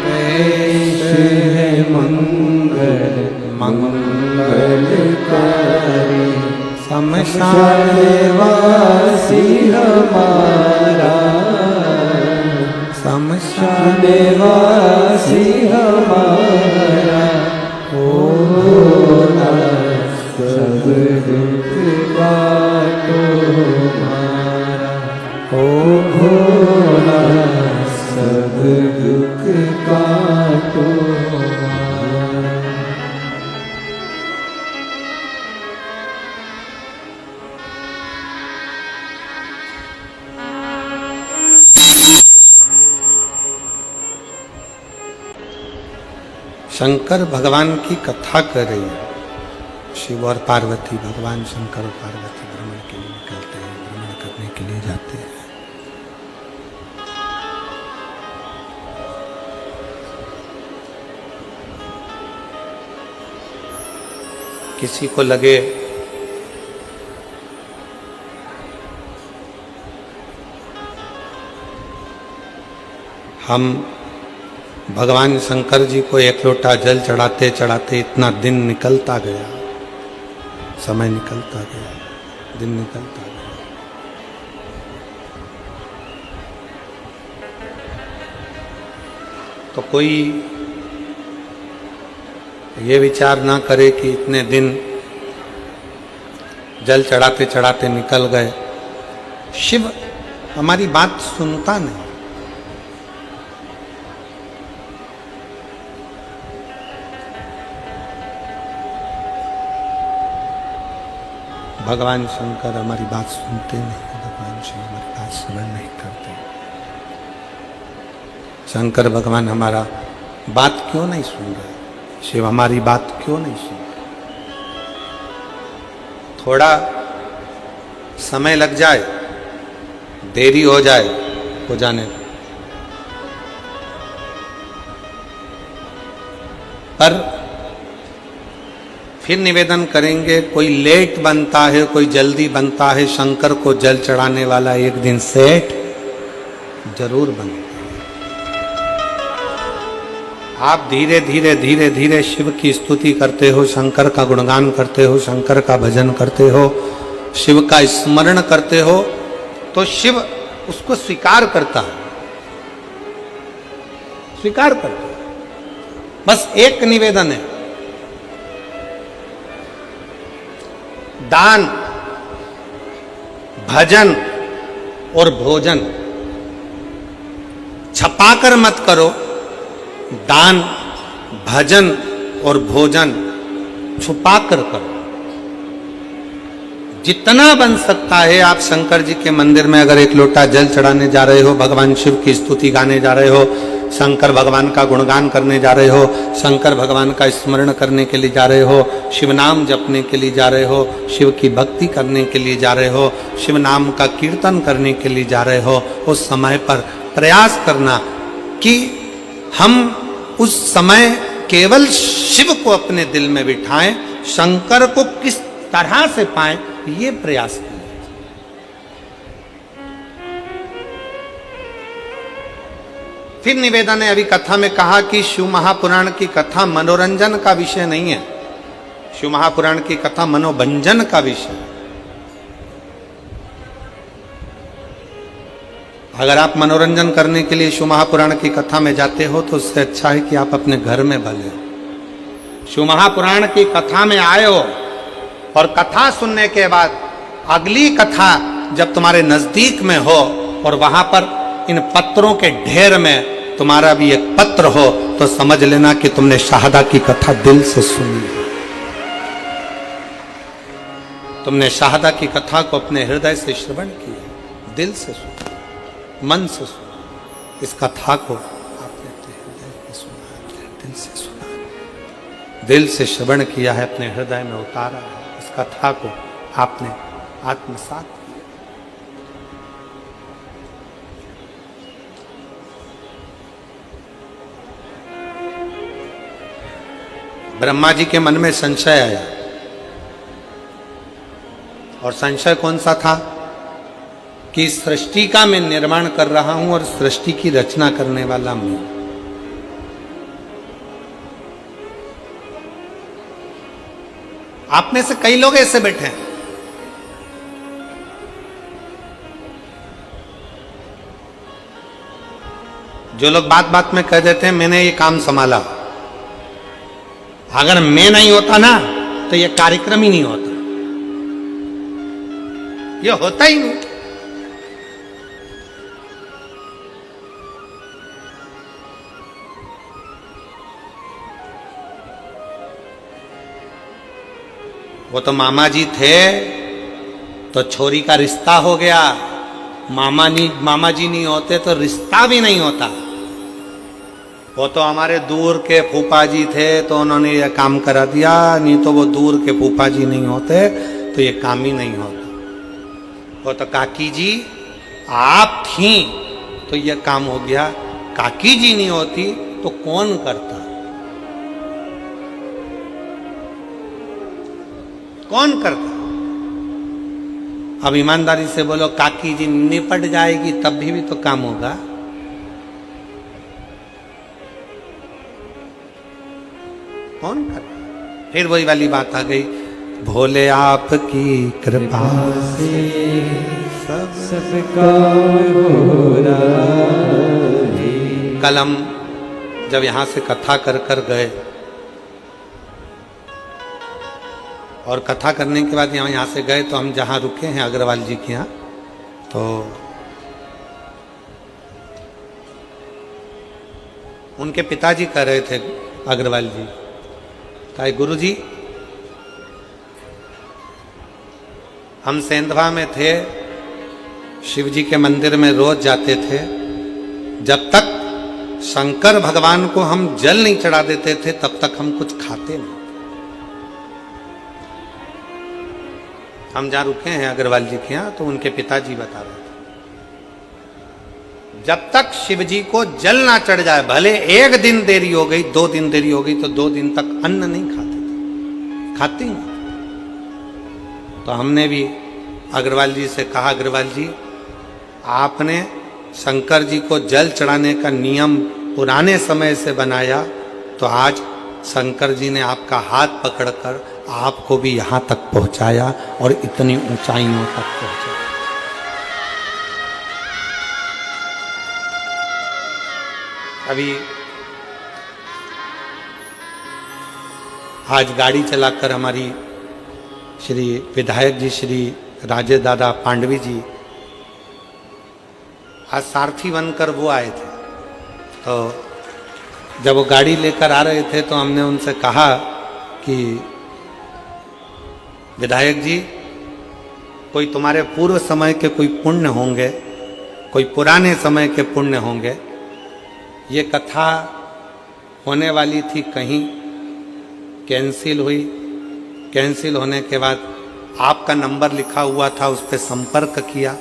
देश है मंगल मंगलकारी। शमशान वासी हमारा, शमशान वासी हमारा, ओ भोला सब दुख काटो मारा, ओ भोला सब दुख काटो मारा। शंकर भगवान की कथा कर रही है। शिव और पार्वती, भगवान शंकर और पार्वती भ्रमण के लिए निकलते हैं, भ्रमण करने के लिए जाते हैं। किसी को लगे हम भगवान शंकर जी को एक लोटा जल चढ़ाते चढ़ाते इतना दिन निकलता गया, समय निकलता गया, दिन निकलता गया। तो कोई ये विचार ना करे कि इतने दिन जल चढ़ाते चढ़ाते निकल गए। शिव हमारी बात सुनता नहीं। भगवान शंकर हमारी बात सुनते नहीं, भगवान शिव हमारी बात श्रवण नहीं करते। शंकर भगवान हमारा बात क्यों नहीं सुन रहे? शिव हमारी बात क्यों नहीं सुन रहे? थोड़ा समय लग जाए, देरी हो जाए, हो जाने दो। पर फिर निवेदन करेंगे, कोई लेट बनता है, कोई जल्दी बनता है। शंकर को जल चढ़ाने वाला एक दिन सेठ जरूर बनता है। आप धीरे धीरे धीरे धीरे शिव की स्तुति करते हो, शंकर का गुणगान करते हो, शंकर का भजन करते हो, शिव का स्मरण करते हो, तो शिव उसको स्वीकार करता है, स्वीकार करता है। बस एक निवेदन है, दान भजन और भोजन छपाकर मत करो, दान भजन और भोजन छुपाकर करो। जितना बन सकता है आप शंकर जी के मंदिर में अगर एक लोटा जल चढ़ाने जा रहे हो, भगवान शिव की स्तुति गाने जा रहे हो, शंकर भगवान का गुणगान करने जा रहे हो, शंकर भगवान का स्मरण करने के लिए जा रहे हो, शिव नाम जपने के लिए जा रहे हो, शिव की भक्ति करने के लिए जा रहे हो, शिव नाम का कीर्तन करने के लिए जा रहे हो, उस समय पर प्रयास करना कि हम उस समय केवल शिव को अपने दिल में बिठाएं, शंकर को किस तरह से पाएं, ये प्रयास किया। फिर निवेदन है, अभी कथा में कहा कि शिव महापुराण की कथा मनोरंजन का विषय नहीं है, शिव महापुराण की कथा मनोभंजन का विषय है। अगर आप मनोरंजन करने के लिए शिव महापुराण की कथा में जाते हो तो उससे अच्छा है कि आप अपने घर में भले हो। शिव महापुराण की कथा में आए हो और कथा सुनने के बाद अगली कथा जब तुम्हारे नजदीक में हो और वहां पर इन पत्रों के ढेर में तुम्हारा भी एक पत्र हो, तो समझ लेना कि तुमने शाहदा की कथा दिल से सुनी, तुमने शाहदा की कथा को अपने हृदय से श्रवण किया, दिल से सुना, मन से सुना। इस कथा को आपने अपने हृदय में सुना, दिल से सुना, दिल से श्रवण किया है, अपने हृदय में उतारा है। इस कथा को आपने आत्मसात किया। ब्रह्मा जी के मन में संशय आया, और संशय कौन सा था कि सृष्टि का मैं निर्माण कर रहा हूं और सृष्टि की रचना करने वाला मैं। आप में से कई लोग ऐसे बैठे हैं, जो लोग बात बात में कह देते हैं मैंने ये काम संभाला, अगर मैं नहीं होता ना तो ये कार्यक्रम ही नहीं होता, ये होता ही नहीं। वो तो मामा जी थे तो छोरी का रिश्ता हो गया, मामा जी नहीं होते तो रिश्ता भी नहीं होता। वो तो हमारे दूर के फूफा जी थे तो उन्होंने ये काम करा दिया, नहीं तो वो दूर के फूफा जी नहीं होते तो ये काम ही नहीं होता। वो तो काकी जी आप थी तो ये काम हो गया, काकी जी नहीं होती तो कौन करता, कौन करता। अब ईमानदारी से बोलो, काकी जी निपट जाएगी तब भी तो काम होगा। कौन करता। फिर वही वाली बात आ गई, भोले आपकी कृपा से सबका भोला। कल हम जब यहां से कथा कर कर गए और कथा करने के बाद यहाँ से गए तो हम जहाँ रुके हैं अग्रवाल जी के यहाँ, तो उनके पिताजी कह रहे थे अग्रवाल जी, कहा गुरु जी हम सेंधवा में थे, शिव जी के मंदिर में रोज जाते थे, जब तक शंकर भगवान को हम जल नहीं चढ़ा देते थे तब तक हम कुछ खाते नहीं। हम जहाँ रुके हैं अग्रवाल जी के यहाँ, तो उनके पिताजी बता रहे थे जब तक शिव जी को जल ना चढ़ जाए, भले एक दिन देरी हो गई, 2 दिन देरी हो गई, तो 2 दिन तक अन्न नहीं खाते थे, खाते ही नहीं। तो हमने भी अग्रवाल जी से कहा, अग्रवाल जी आपने शंकर जी को जल चढ़ाने का नियम पुराने समय से बनाया, तो आज शंकर जी ने आपका हाथ पकड़कर आपको भी यहाँ तक पहुँचाया और इतनी ऊंचाइयों तक पहुँचाया। अभी आज गाड़ी चलाकर हमारी श्री विधायक जी श्री राजेश दादा पांडवी जी आज सारथी बनकर वो आए थे। तो जब वो गाड़ी लेकर आ रहे थे तो हमने उनसे कहा कि विधायक जी, कोई तुम्हारे पूर्व समय के कोई पुण्य होंगे, कोई पुराने समय के पुण्य होंगे। ये कथा होने वाली थी, कहीं कैंसिल हुई। कैंसिल होने के बाद आपका नंबर लिखा हुआ था, उस पर संपर्क किया।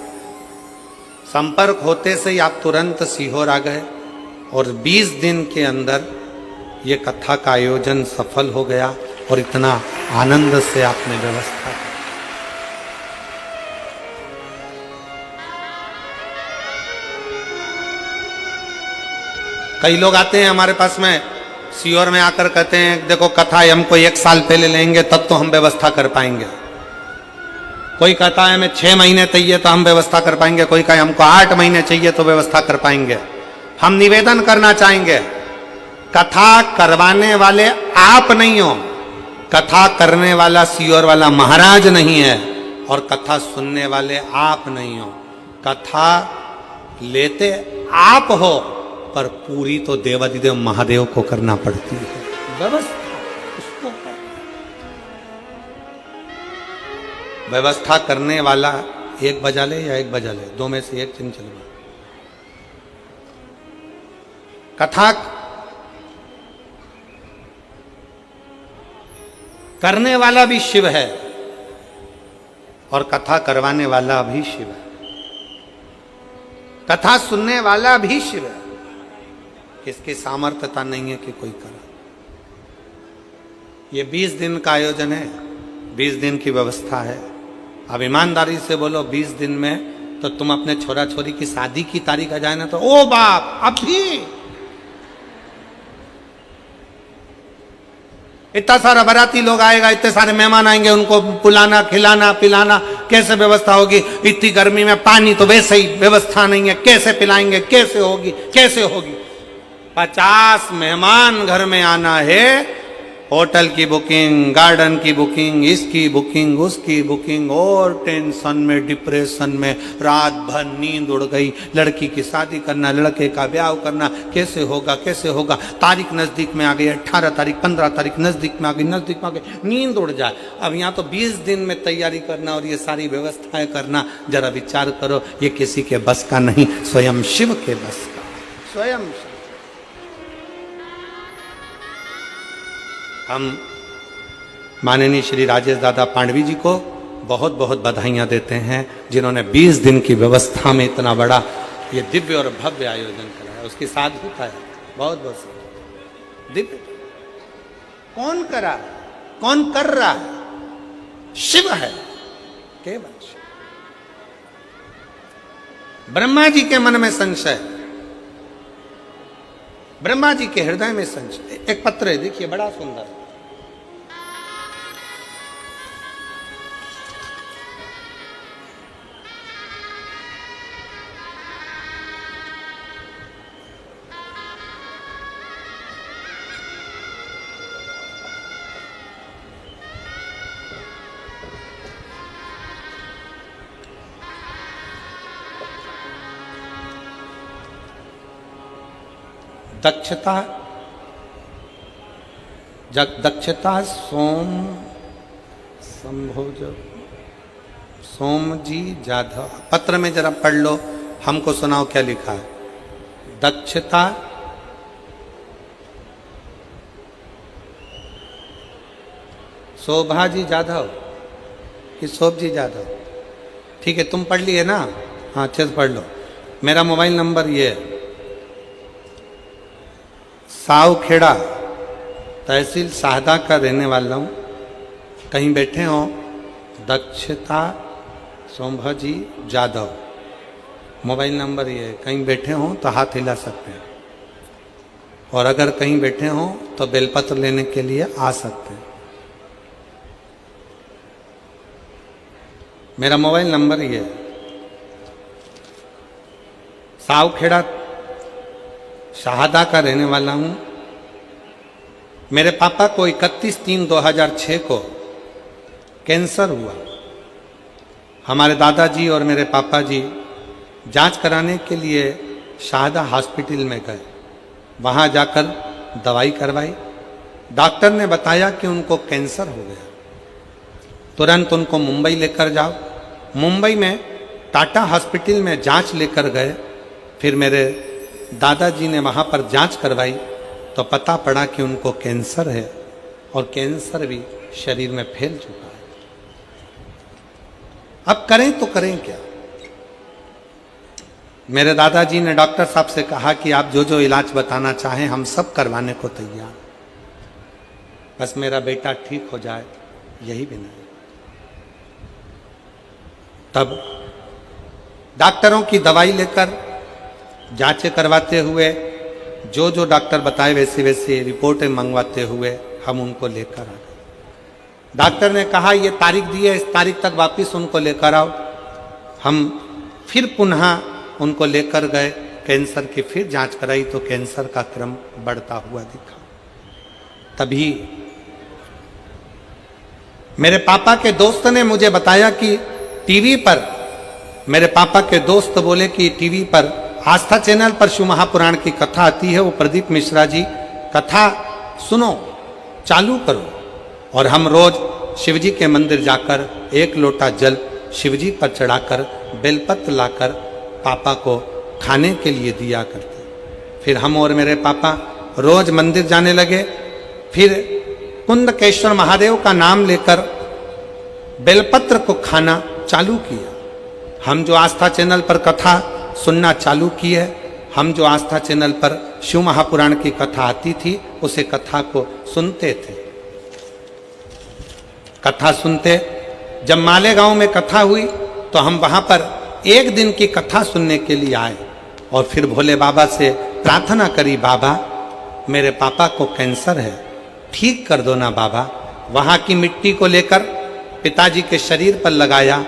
संपर्क होते से ही आप तुरंत सीहोर आ गए और 20 दिन के अंदर ये कथा का आयोजन सफल हो गया और इतना आनंद से आपने व्यवस्था की। कई लोग आते हैं हमारे पास में, सीहोर में आकर कहते हैं देखो कथा हमको 1 साल पहले लेंगे तब तो हम व्यवस्था कर पाएंगे। कोई कहता है हमें 6 महीने चाहिए तो हम व्यवस्था कर पाएंगे, कोई कहे हमको 8 महीने चाहिए तो व्यवस्था कर पाएंगे। हम निवेदन करना चाहेंगे, कथा करवाने वाले आप नहीं हो, कथा करने वाला सीहोर वाला महाराज नहीं है और कथा सुनने वाले आप नहीं हो। कथा लेते आप हो पर पूरी तो देवाधिदेव महादेव को करना पड़ती है व्यवस्था। उसको व्यवस्था करने वाला 1 बजा ले या 1 बजा ले, 2 में से 1 चिन्ह चलवा। कथा करने वाला भी शिव है और कथा करवाने वाला भी शिव है, कथा सुनने वाला भी शिव है। इसकी सामर्थ्यता नहीं है कि कोई करे। ये 20 दिन का आयोजन है, 20 दिन की व्यवस्था है। अब ईमानदारी से बोलो 20 दिन में तो तुम अपने छोरा छोरी की शादी की तारीख आ जाए ना तो ओ बाप अभी इतना सारा बाराती लोग आएगा, इतने सारे मेहमान आएंगे, उनको बुलाना खिलाना पिलाना कैसे व्यवस्था होगी। इतनी गर्मी में पानी तो वैसे ही व्यवस्था नहीं है, कैसे पिलाएंगे, कैसे होगी, कैसे होगी। 50 मेहमान घर में आना है, होटल की बुकिंग, गार्डन की बुकिंग, इसकी बुकिंग, उसकी बुकिंग, और टेंशन में डिप्रेशन में रात भर नींद उड़ गई। लड़की की शादी करना, लड़के का ब्याह करना, कैसे होगा कैसे होगा। तारीख नज़दीक में आ गई, 18 तारीख 15 तारीख नज़दीक में आ गई, नींद उड़ जाए। अब यहाँ तो 20 दिन में तैयारी करना और ये सारी व्यवस्थाएं करना, जरा विचार करो, ये किसी के बस का नहीं, स्वयं शिव के बस का, स्वयं शिव। हम माननीय श्री राजेश दादा पांडवी जी को बहुत बहुत बधाइयाँ देते हैं, जिन्होंने 20 दिन की व्यवस्था में इतना बड़ा ये दिव्य और भव्य आयोजन कराया। उसकी साधुता है, बहुत बहुत दिव्य। कौन करा, कौन कर रहा है? शिव है, केवल शिव। ब्रह्मा जी के मन में संशय, ब्रह्मा जी के हृदय में संशय। एक पत्र है, देखिए बड़ा सुंदर। दक्षता सोम जी जाधव। पत्र में जरा पढ़ लो, हमको सुनाओ क्या लिखा है। दक्षता शोभा जी जाधव कि शोभ जी जाधव, ठीक है तुम पढ़ लिए ना, हाँ अच्छे से पढ़ लो। मेरा मोबाइल नंबर ये है, सावखेड़ा तहसील शाहदा का रहने वाला हूँ। कहीं बैठे हो, दक्षता सोमभा जी जाधव, मोबाइल नंबर ये है। कहीं बैठे हो तो हाथ हिला सकते हैं, और अगर कहीं बैठे हो तो बेलपत्र लेने के लिए आ सकते हैं। मेरा मोबाइल नंबर ये है। सावखेड़ा शाहदा का रहने वाला हूं। मेरे पापा को 31/3/2006 को कैंसर हुआ हमारे दादाजी और मेरे पापा जी जांच कराने के लिए शाहदा हॉस्पिटल में गए। वहाँ जाकर दवाई करवाई। डॉक्टर ने बताया कि उनको कैंसर हो गया। तुरंत उनको मुंबई लेकर जाओ। मुंबई में टाटा हॉस्पिटल में जांच लेकर गए। फिर मेरे दादाजी ने वहाँ पर जांच करवाई तो पता पड़ा कि उनको कैंसर है और कैंसर भी शरीर में फैल चुका है। अब करें तो करें क्या? मेरे दादाजी ने डॉक्टर साहब से कहा कि आप जो जो इलाज बताना चाहें हम सब करवाने को तैयार, बस मेरा बेटा ठीक हो जाए, यही भी नहीं। तब डॉक्टरों की दवाई लेकर जांचें करवाते हुए जो जो डॉक्टर बताए वैसे वैसे रिपोर्टें मंगवाते हुए हम उनको लेकर आ गए। डॉक्टर ने कहा ये तारीख दी है, इस तारीख तक वापस उनको लेकर आओ। हम फिर पुनः उनको लेकर गए, कैंसर की फिर जांच कराई तो कैंसर का क्रम बढ़ता हुआ दिखा। तभी मेरे पापा के दोस्त ने मुझे बताया कि टीवी पर, मेरे पापा के दोस्त बोले कि टीवी पर आस्था चैनल पर शिव महापुराण की कथा आती है, वो प्रदीप मिश्रा जी कथा सुनो, चालू करो। और हम रोज शिवजी के मंदिर जाकर एक लोटा जल शिवजी पर चढ़ाकर बेलपत्र लाकर पापा को खाने के लिए दिया करते। फिर हम और मेरे पापा रोज मंदिर जाने लगे। फिर कुंदकेश्वर महादेव का नाम लेकर बेलपत्र को खाना चालू किया। हम जो आस्था चैनल पर कथा सुनना चालू की है, हम जो आस्था चैनल पर शिव महापुराण की कथा आती थी उसे कथा को सुनते थे। कथा सुनते, जब मालेगांव में कथा हुई तो हम वहां पर एक दिन की कथा सुनने के लिए आए और फिर भोले बाबा से प्रार्थना करी, बाबा मेरे पापा को कैंसर है, ठीक कर दो ना बाबा। वहां की मिट्टी को लेकर पिताजी के शरीर पर लगाया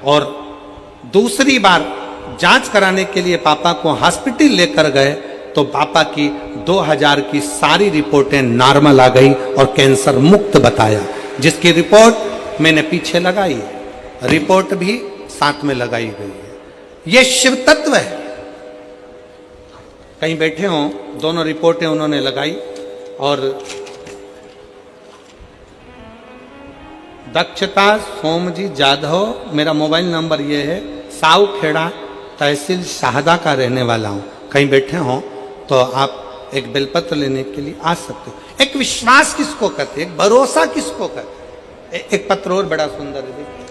और दूसरी बार जांच कराने के लिए पापा को हॉस्पिटल लेकर गए तो पापा की 2000 की सारी रिपोर्टें नॉर्मल आ गई और कैंसर मुक्त बताया, जिसकी रिपोर्ट मैंने पीछे लगाई है, रिपोर्ट भी साथ में लगाई गई है। यह शिव तत्व है। कहीं बैठे हों, दोनों रिपोर्टें उन्होंने लगाई। और दक्षता सोमजी जाधव, मेरा मोबाइल नंबर ये है, साऊ खेड़ा तहसील शाहदा का रहने वाला हूं। कहीं बैठे हों तो आप एक बेलपत्र लेने के लिए आ सकते हो। एक विश्वास किसको कहते, एक भरोसा किसको कहते। एक पत्र और बड़ा सुंदर है, देखिए।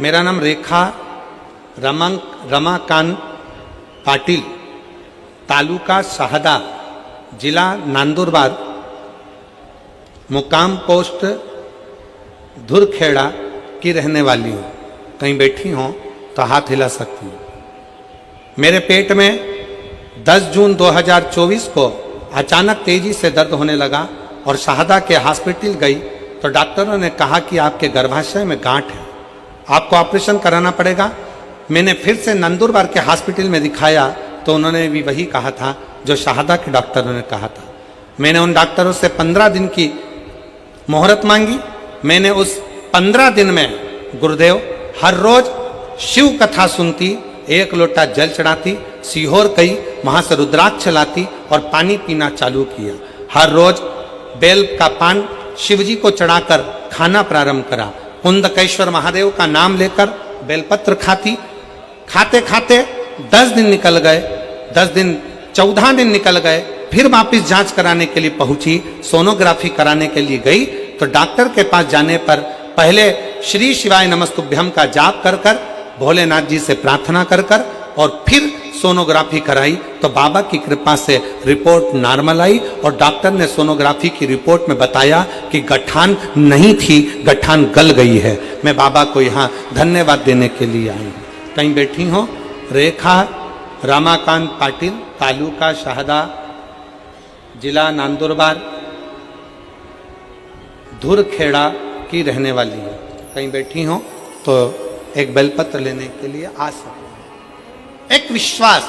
मेरा नाम रेखा रमाकांत पाटिल, तालुका शाहदा, जिला नंदुरबार, मुकाम पोस्ट धुरखेड़ा की रहने वाली हूँ। कहीं बैठी हों तो हाथ हिला सकती हूँ। मेरे पेट में 10 जून 2024 को अचानक तेजी से दर्द होने लगा और शाहदा के हॉस्पिटल गई तो डॉक्टरों ने कहा कि आपके गर्भाशय में गांठ है, आपको ऑपरेशन कराना पड़ेगा। मैंने फिर से नंदुरबार के हॉस्पिटल में दिखाया तो उन्होंने भी वही कहा था जो शाहदा के डॉक्टरों ने कहा था। मैंने उन डॉक्टरों से 15 दिन की मोहरत मांगी। मैंने उस 15 दिन में गुरुदेव हर रोज शिव कथा सुनती, एक लोटा जल चढ़ाती, सीहोर गई, वहां से रुद्राक्ष लाती और पानी पीना चालू किया। हर रोज बेल का पान शिवजी को चढ़ाकर खाना प्रारंभ करा। कुंदकेश्वर महादेव का नाम लेकर बेलपत्र खाती। खाते खाते 10 दिन निकल गए, 10 दिन 14 दिन निकल गए। फिर वापिस जांच कराने के लिए पहुंची, सोनोग्राफी कराने के लिए गई तो डॉक्टर के पास जाने पर पहले श्री शिवाय नमस्तुभ्यम का जाप कर कर भोलेनाथ जी से प्रार्थना कर कर और फिर सोनोग्राफी कराई तो बाबा की कृपा से रिपोर्ट नॉर्मल आई और डॉक्टर ने सोनोग्राफी की रिपोर्ट में बताया कि गठान नहीं थी, गठान गल गई है। मैं बाबा को यहाँ धन्यवाद देने के लिए आई हूँ। कहीं बैठी हो, रेखा रमाकांत पाटिल, तालुका शाहदा, जिला नंदुरबार, धुरखेड़ा की रहने वाली है। कहीं बैठी हो तो एक बेलपत्र लेने के लिए आ सकते। एक विश्वास,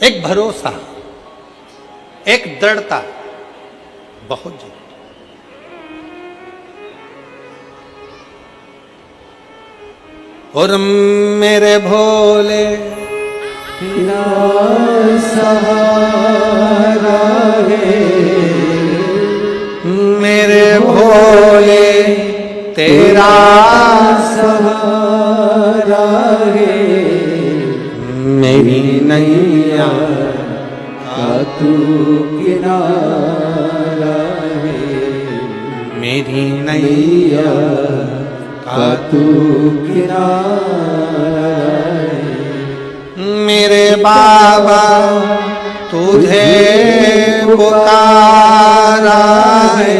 एक भरोसा, एक दृढ़ता, बहुत जरूरी। और मेरे भोले तेरा सहारा है, मेरे भोले तेरा सहारा है, मेरी नैया का तू किनारा है, मेरी नैया का तू किनारा है। मेरे बाबा तुझे पुकारा है,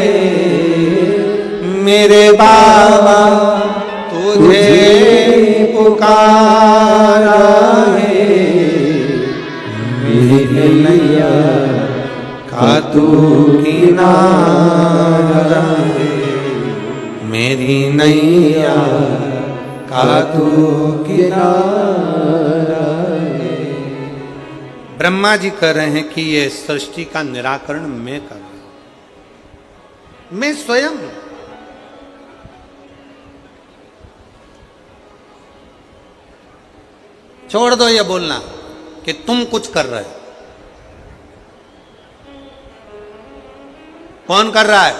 मेरे बाबा तुझे पुकारा है, मेरी नैया का तू किनारा है, मेरी नैया का तू किनारा है। ब्रह्मा जी कह रहे हैं कि ये सृष्टि का निराकरण मैं कर रहा हूं, मैं स्वयं। छोड़ दो ये बोलना कि तुम कुछ कर रहे हो। कौन कर रहा है?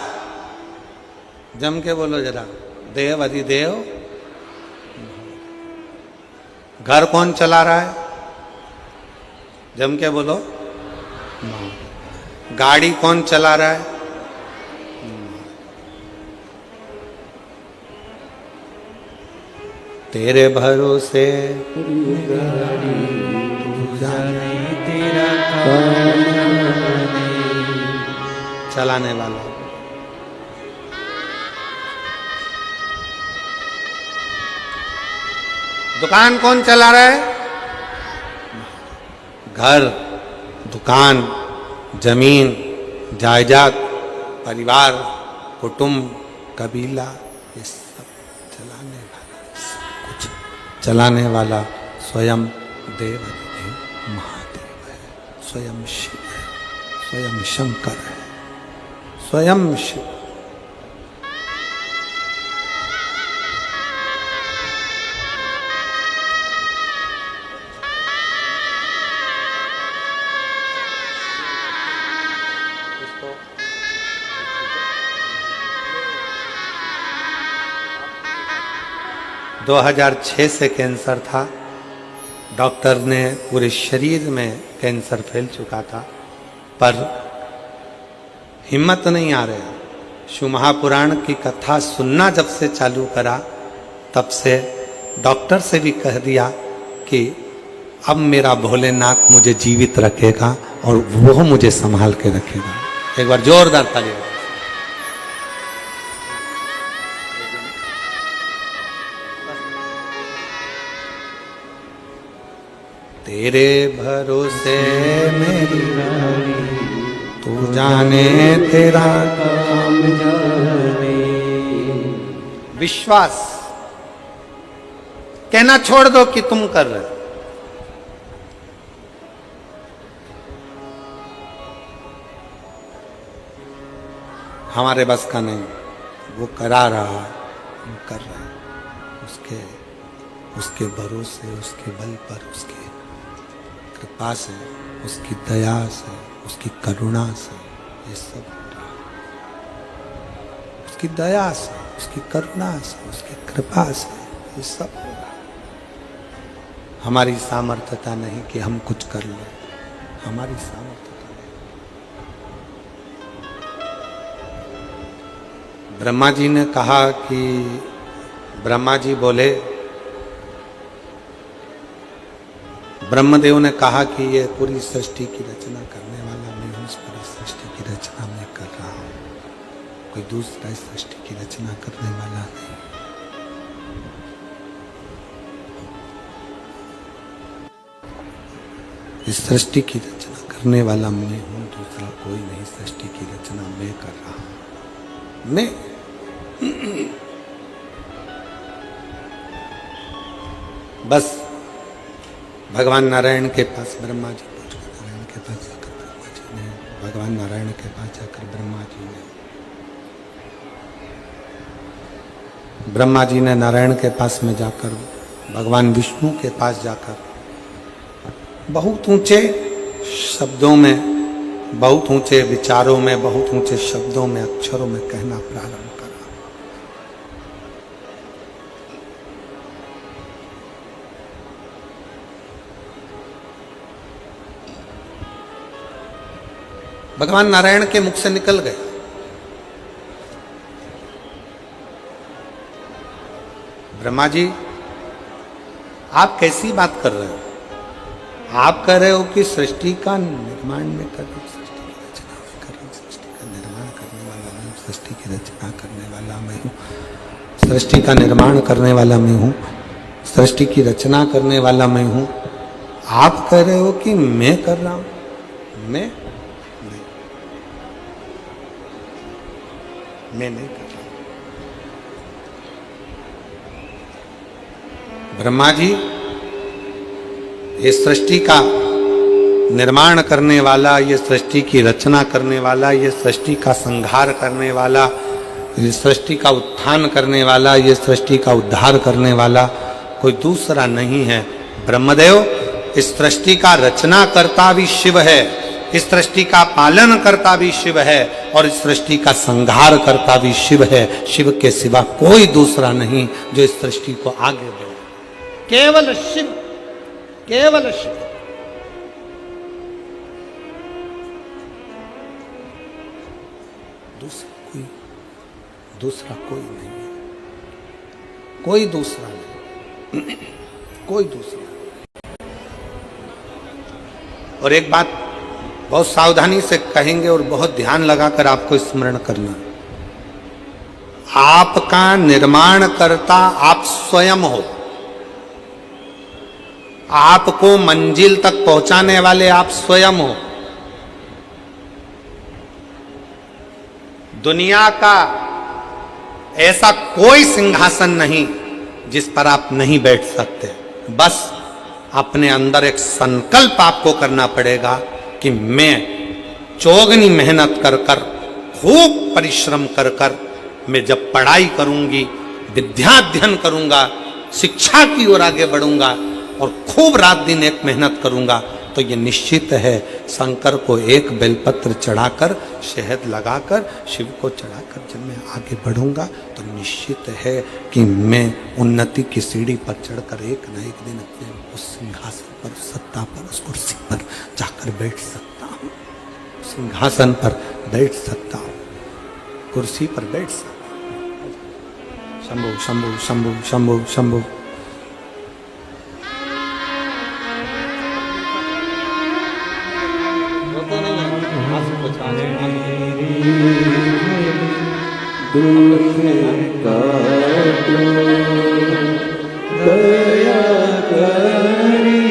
जम के बोलो जरा। देव अधिदेव। घर कौन चला रहा है? जम के बोलो। गाड़ी कौन चला रहा है? तेरे भरोसे तू जाने तेरा काम जाने। चलाने वाला। दुकान कौन चला रहा है? घर, दुकान, जमीन, जायदाद, परिवार, कुटुंब, कबीला, ये सब चलाने वाला, सब कुछ चलाने वाला स्वयं देव अधिदेव महादेव है, स्वयं शिव है, स्वयं शंकर है, स्वयं शिव। इसको 2006 से कैंसर था। डॉक्टर ने पूरे शरीर में कैंसर फैल चुका था, पर हिम्मत नहीं आ रही। शिव महापुराण की कथा सुनना जब से चालू करा, तब से डॉक्टर से भी कह दिया कि अब मेरा भोलेनाथ मुझे जीवित रखेगा और वो मुझे संभाल के रखेगा। एक बार जोरदार ताली। तेरे भरोसे मेरी रानी, तू जाने तेरा काम जाने। विश्वास कहना छोड़ दो कि तुम कर रहे हो। हमारे बस का नहीं, वो करा रहा है, हम कर रहे हैं। उसके भरोसे, उसके बल पर, उसके कृपा से, उसकी दया से, उसकी करुणा से ये सब हो रहा है। उसकी दया से, उसकी करुणा से, उसकी कृपा से ये सब हो रहा है। हमारी सामर्थ्यता नहीं कि हम कुछ कर लें, हमारी सामर्थ्यता नहीं। ब्रह्मा जी ने कहा कि ब्रह्मा जी बोले, ब्रह्मदेव ने कहा कि ये पूरी सृष्टि की रचना करने वाला मैं हूँ, इस पूरी सृष्टि की रचना मैं कर रहा हूँ, कोई दूसरा इस सृष्टि की रचना करने वाला नहीं। इस सृष्टि की रचना करने वाला मैं हूँ, दूसरा कोई नहीं। सृष्टि की रचना मैं कर रहा हूँ, मैं। बस भगवान नारायण के पास ब्रह्मा जी पहुंच गए। नारायण के पास जाकर ब्रह्मा जी ने भगवान नारायण के पास जाकर ब्रह्मा जी ने नारायण के पास में जाकर, भगवान विष्णु के पास जाकर बहुत ऊंचे शब्दों में, बहुत ऊंचे विचारों में, बहुत ऊंचे शब्दों में, अक्षरों में कहना प्रारंभ करा। भगवान नारायण के मुख से निकल गया, ब्रह्मा जी आप कैसी बात कर रहे हो? आप कह रहे हो कि सृष्टि का निर्माण में कर रहे हो, सृष्टि की रचना में कर रहे हो, सृष्टि का निर्माण करने वाला मैं हूँ, सृष्टि की रचना करने वाला मैं हूँ, सृष्टि का निर्माण करने वाला मैं हूँ, सृष्टि की रचना करने वाला मैं हूँ। आप कह रहे हो कि मैं कर रहा हूँ? मैं नहीं कर रहा। ब्रह्मा जी ये सृष्टि का निर्माण करने वाला, ये सृष्टि की रचना करने वाला, ये सृष्टि का संहार करने वाला, ये सृष्टि का उत्थान करने वाला, ये सृष्टि का उद्धार करने वाला कोई दूसरा नहीं है। ब्रह्मदेव इस सृष्टि का रचना करता भी शिव है, इस सृष्टि का पालन करता भी शिव है, और इस सृष्टि का संहार करता भी शिव है। शिव के सिवा कोई दूसरा नहीं जो इस सृष्टि को आगे बढ़े। केवल शिव, केवल शिव। दूसरा कोई नहीं है, कोई दूसरा नहीं, कोई दूसरा नहीं। और एक बात बहुत सावधानी से कहेंगे और बहुत ध्यान लगाकर आपको स्मरण करना, आपका निर्माण करता आप स्वयं हो, आपको मंजिल तक पहुंचाने वाले आप स्वयं हो। दुनिया का ऐसा कोई सिंहासन नहीं जिस पर आप नहीं बैठ सकते। बस अपने अंदर एक संकल्प आपको करना पड़ेगा कि मैं चौगनी मेहनत कर कर, खूब परिश्रम कर कर, मैं जब पढ़ाई करूंगी, विद्याध्ययन करूंगा, शिक्षा की ओर आगे बढ़ूंगा और खूब रात दिन एक मेहनत करूंगा, तो ये निश्चित है शंकर को एक बेलपत्र चढ़ाकर, शहद लगाकर, शिव को चढ़ाकर जब मैं आगे बढ़ूंगा तो निश्चित है कि मैं उन्नति की सीढ़ी पर चढ़कर एक न एक दिन अपने उस सिंहासन पर, उस सत्ता पर, उस कुर्सी पर जाकर बैठ सकता हूँ, सिंहासन पर बैठ सकता हूँ, कुर्सी पर बैठ सकता हूँ। शंभु शंभु शंभु शंभु शंभु। दुख काटो दया करी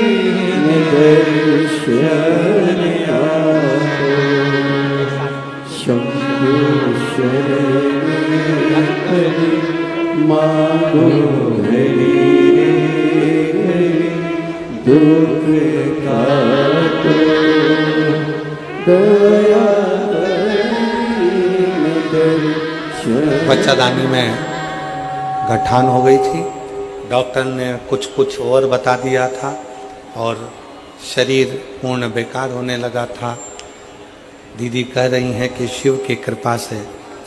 दर्शन आपो, शंभु शरण मानो हरि दुख काटो दया बच्चादानी में गठान हो गई थी, डॉक्टर ने कुछ कुछ और बता दिया था और शरीर पूर्ण बेकार होने लगा था। दीदी कह रही हैं कि शिव की कृपा से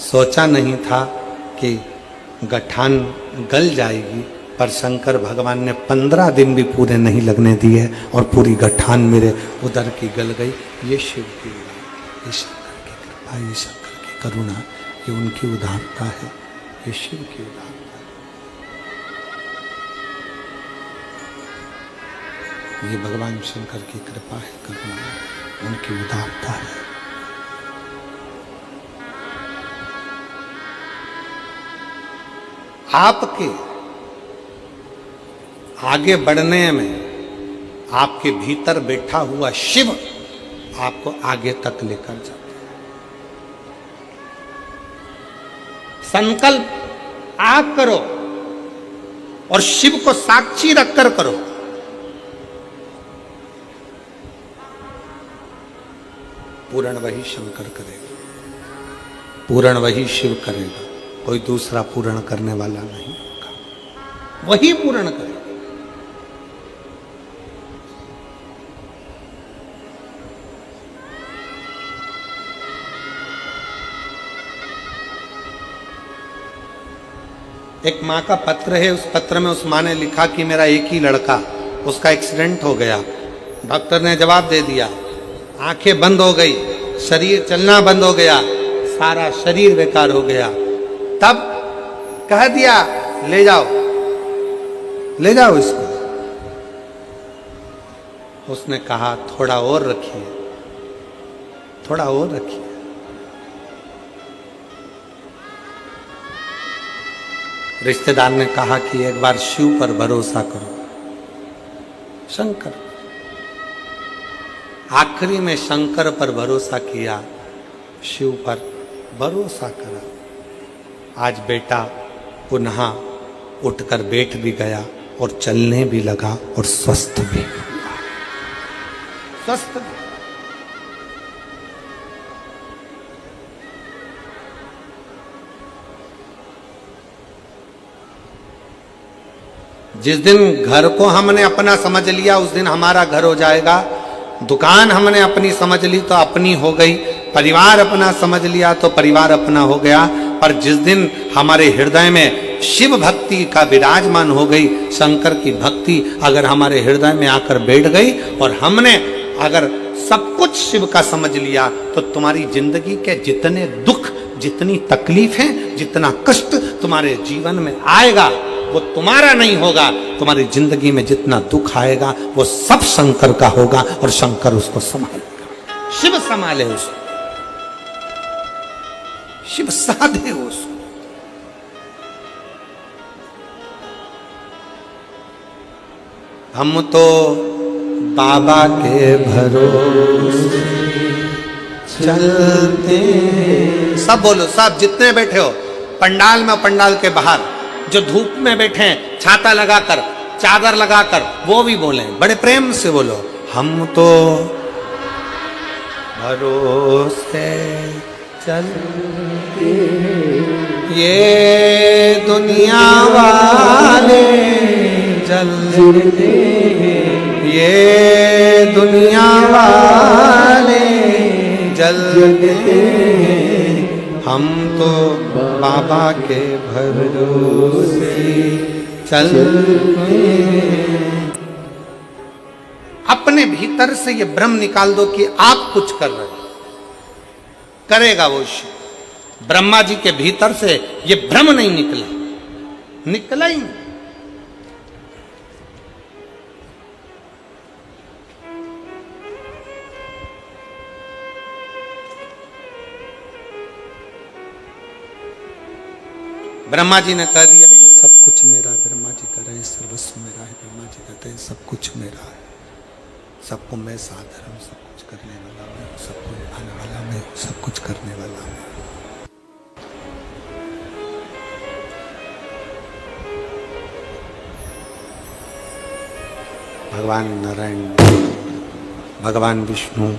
सोचा नहीं था कि गठान गल जाएगी, पर शंकर भगवान ने 15 दिन भी पूरे नहीं लगने दिए और पूरी गठान मेरे उदर की गल गई। ये शिव की, ये शंकर की कृपा, ये शंकर की करुणा, ये उनकी उदारता है, ये शिव की उदारता है, ये भगवान शंकर की कृपा है, करुणा है, उनकी उदारता है। आपके आगे बढ़ने में आपके भीतर बैठा हुआ शिव आपको आगे तक लेकर जाता है। संकल्प आप करो और शिव को साक्षी रखकर करो। पूर्ण वही शंकर करेगा, पूर्ण वही शिव करेगा, कोई दूसरा पूर्ण करने वाला नहीं होगा, वही पूर्ण करेगा। एक माँ का पत्र है, उस पत्र में उस माँ ने लिखा कि मेरा एक ही लड़का, उसका एक्सीडेंट हो गया। डॉक्टर ने जवाब दे दिया, आंखें बंद हो गई, शरीर चलना बंद हो गया, सारा शरीर बेकार हो गया। तब कह दिया ले जाओ, ले जाओ इसको। उसने कहा थोड़ा और रखिए, थोड़ा और रखिए। रिश्तेदार ने कहा कि एक बार शिव पर भरोसा करो, शंकर। आखिरी में शंकर पर भरोसा किया, शिव पर भरोसा करा। आज बेटा पुनः उठकर बैठ भी गया और चलने भी लगा और स्वस्थ भी हुआ, स्वस्थ भी। जिस दिन घर को हमने अपना समझ लिया उस दिन हमारा घर हो जाएगा। दुकान हमने अपनी समझ ली तो अपनी हो गई, परिवार अपना समझ लिया तो परिवार अपना हो गया। पर जिस दिन हमारे हृदय में शिव भक्ति का विराजमान हो गई, शंकर की भक्ति अगर हमारे हृदय में आकर बैठ गई और हमने अगर सब कुछ शिव का समझ लिया, तो तुम्हारी जिंदगी के जितने दुख, जितनी तकलीफें, जितना कष्ट तुम्हारे जीवन में आएगा वो तुम्हारा नहीं होगा। तुम्हारी जिंदगी में जितना दुख आएगा वो सब शंकर का होगा और शंकर उसको संभालेगा। शिव संभाले उसको, शिव साधे उसको। हम तो बाबा के भरोसे चलते। सब बोलो, सब जितने बैठे हो पंडाल में, पंडाल के बाहर जो धूप में बैठे हैं, छाता लगाकर, चादर लगाकर, वो भी बोले, बड़े प्रेम से बोलो, हम तो भरोसे चलते, ये दुनिया वाले चलते, ये दुनिया वाले जलते, हम तो बाबा के भरोसे चलते। अपने भीतर से ये भ्रम निकाल दो कि आप कुछ कर रहे हो, करेगा वो शिव। ब्रह्मा जी के भीतर से ये भ्रम नहीं निकला, निकला ही नहीं। ब्रह्मा जी ने कह दिया ये सब कुछ मेरा है। ब्रह्मा जी कह रहे हैं सर्वस्व मेरा है। ब्रह्मा जी कहते हैं सब कुछ मेरा है, सबको मैं साधर हूँ, सब कुछ करने वाला मैं, सबको निभाने वाला मैं, सब कुछ करने वाला मैं। भगवान नारायण, भगवान विष्णु,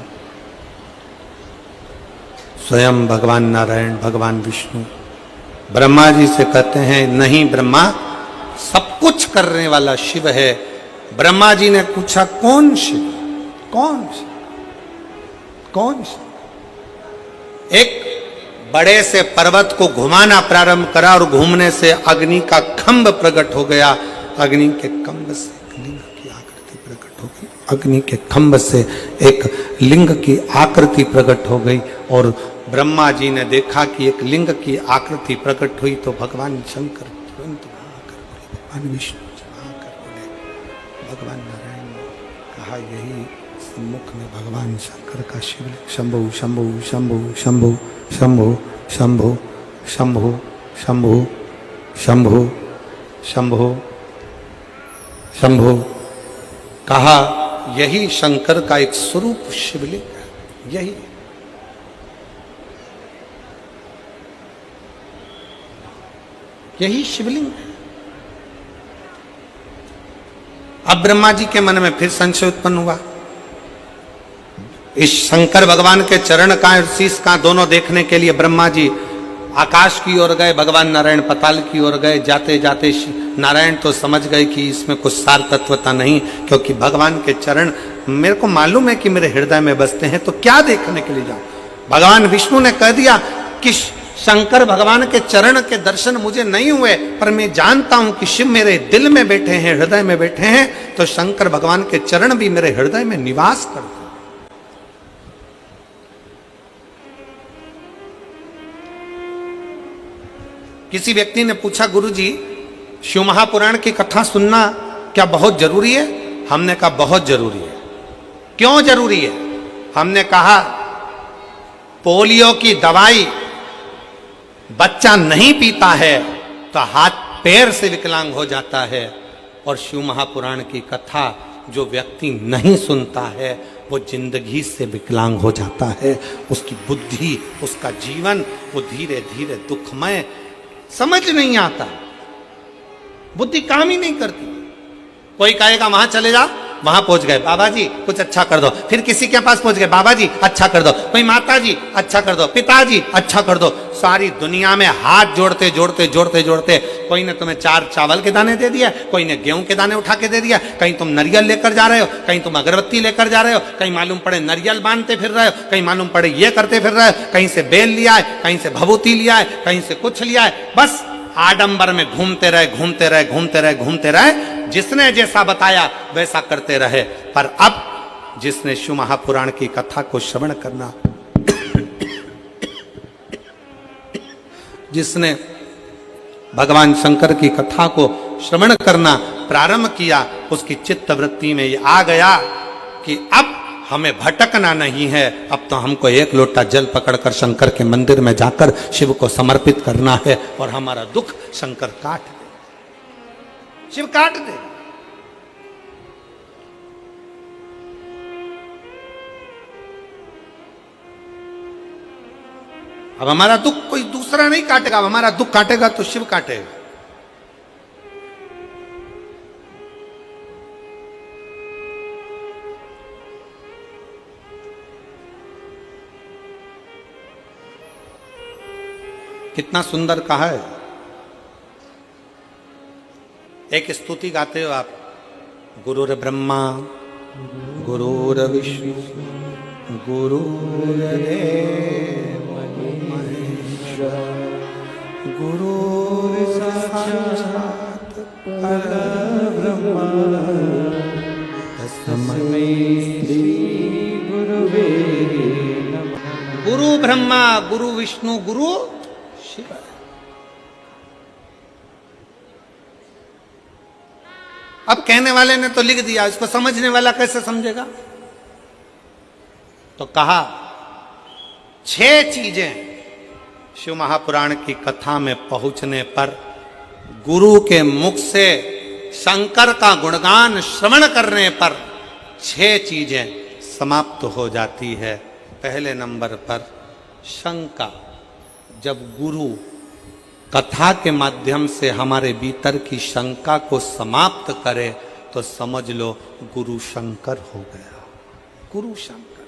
स्वयं भगवान नारायण, भगवान विष्णु ब्रह्मा जी से कहते हैं नहीं ब्रह्मा, सब कुछ करने वाला शिव है। ब्रह्मा जी ने पूछा कौन शिव, कौन शिव, कौन शिव? एक बड़े से पर्वत को घुमाना प्रारंभ करा और घूमने से अग्नि का खंभ प्रकट हो गया। अग्नि के खंभ से एक लिंग की आकृति प्रकट हो गई, अग्नि के खंभ से एक लिंग की आकृति प्रकट हो गई। और ब्रह्मा जी ने देखा कि एक लिंग की आकृति प्रकट हुई तो भगवान शंकर तुरंत आकर बोले, भगवान विष्णु आकर बोले, भगवान नारायण ने कहा यही सम्मुख में भगवान शंकर का शिवलिंग। शंभु शंभु शंभु शंभु शंभु शंभु शंभु शंभु शंभु शंभु शंभु कहा यही शंकर का एक स्वरूप शिवलिंग है, यही। यही शिवलिंग है। अब ब्रह्मा जी के मन में फिर संशय उत्पन्न हुआ। इस शंकर भगवान के चरण का और शीश का दोनों देखने के लिए ब्रह्मा जी आकाश की ओर गए, भगवान नारायण पताल की ओर गए। जाते जाते नारायण तो समझ गए कि इसमें कुछ सार तत्वता नहीं, क्योंकि भगवान के चरण मेरे को मालूम है कि मेरे हृदय में बसते हैं, तो क्या देखने के लिए जाऊं। भगवान विष्णु ने कह दिया कि शंकर भगवान के चरण के दर्शन मुझे नहीं हुए, पर मैं जानता हूं कि शिव मेरे दिल में बैठे हैं, हृदय में बैठे हैं, तो शंकर भगवान के चरण भी मेरे हृदय में निवास करते हैं। किसी व्यक्ति ने पूछा, गुरुजी शिव महापुराण की कथा सुनना क्या बहुत जरूरी है? हमने कहा बहुत जरूरी है। क्यों जरूरी है? हमने कहा पोलियो की दवाई बच्चा नहीं पीता है तो हाथ पैर से विकलांग हो जाता है, और शिव महापुराण की कथा जो व्यक्ति नहीं सुनता है वो जिंदगी से विकलांग हो जाता है। उसकी बुद्धि, उसका जीवन वो धीरे धीरे दुखमय, समझ नहीं आता, बुद्धि काम ही नहीं करती। कोई कहेगा वहां चले जा, वहां पहुंच गए, बाबा जी कुछ अच्छा कर दो, फिर किसी के पास पहुंच गए, बाबा जी अच्छा कर दो, कोई माता जी अच्छा कर दो, पिताजी अच्छा कर दो। सारी दुनिया में हाथ जोड़ते जोड़ते जोड़ते जोड़ते कोई ने तुम्हें 4 चावल के दाने दे दिया, कोई ने गेहूं के दाने उठा के दे दिया, कहीं तुम नारियल लेकर जा रहे हो, कहीं तुम अगरबत्ती लेकर जा रहे हो, कहीं मालूम पड़े नारियल बांधते फिर रहे हो, कहीं मालूम पड़े ये करते फिर रहे हो, कहीं से बेल लिया है, कहीं से भभूति लिया है, कहीं से कुछ लिया है, बस आडंबर में घूमते रहे घूमते रहे घूमते रहे घूमते रहे। जिसने जैसा बताया वैसा करते रहे। पर अब जिसने शिव महापुराण की कथा को श्रवण करना, जिसने भगवान शंकर की कथा को श्रवण करना प्रारंभ किया, उसकी चित्त वृत्ति में ये आ गया कि अब हमें भटकना नहीं है, अब तो हमको एक लोटा जल पकड़कर शंकर के मंदिर में जाकर शिव को समर्पित करना है, और हमारा दुख शंकर काट दे, शिव काट दे। अब हमारा दुख कोई दूसरा नहीं काटेगा, अब हमारा दुख काटेगा तो शिव काटेगा। कितना सुंदर कहा है। एक स्तुति गाते हो आप, गुरुर ब्रह्मा गुरुर विष्णु गुरुर्देव महेश्वर गुरुर साक्षात् परब्रह्म तस्मै श्री गुरुवे नमः। गुरु ब्रह्मा गुरु विष्णु गुरु शिव। अब कहने वाले ने तो लिख दिया, इसको समझने वाला कैसे समझेगा? तो कहा 6 चीजें शिव महापुराण की कथा में पहुंचने पर, गुरु के मुख से शंकर का गुणगान श्रवण करने पर 6 चीजें समाप्त हो जाती है। पहले नंबर पर शंका। जब गुरु कथा के माध्यम से हमारे भीतर की शंका को समाप्त करे तो समझ लो गुरु शंकर हो गया, गुरु शंकर।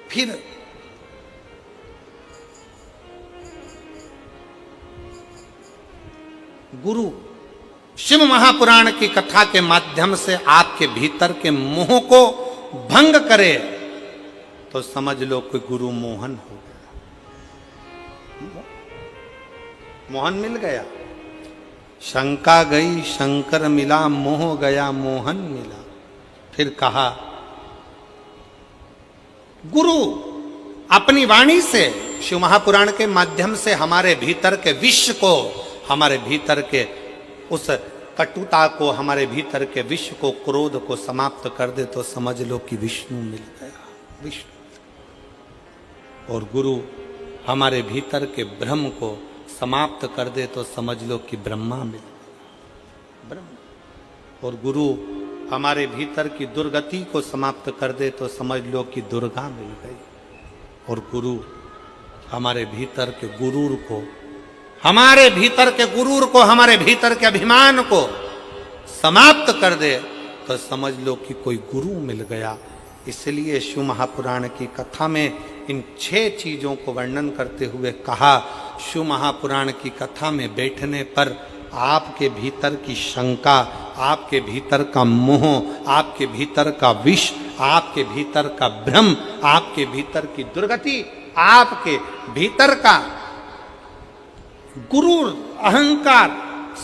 फिर गुरु शिव महापुराण की कथा के माध्यम से आपके भीतर के मोह को भंग करे तो समझ लो कोई गुरु मोहन हो गया। मोहन मिल गया, शंका गई शंकर मिला, मोह गया मोहन मिला। फिर कहा गुरु अपनी वाणी से शिव महापुराण के माध्यम से हमारे भीतर के विश्व को, हमारे भीतर के उस कटुता को, हमारे भीतर के विश्व को, क्रोध को समाप्त कर दे तो समझ लो कि विष्णु मिल गया, विष्णु। और गुरु हमारे भीतर के भ्रम को समाप्त कर दे तो समझ लो कि ब्रह्मा मिल गया, ब्रह्म। और गुरु हमारे भीतर की दुर्गति को समाप्त कर दे तो समझ लो कि दुर्गा मिल गई। और गुरु हमारे भीतर के गुरूर को, हमारे भीतर के गुरूर को, हमारे भीतर के अभिमान को समाप्त कर दे तो समझ लो कि कोई गुरु मिल गया। इसलिए शिव महापुराण की कथा में इन 6 चीजों को वर्णन करते हुए कहा, शिव महापुराण की कथा में बैठने पर आपके भीतर की शंका, आपके भीतर का मोह, आपके भीतर का विष, आपके भीतर का भ्रम, आपके भीतर की दुर्गति, आपके भीतर का गुरूर अहंकार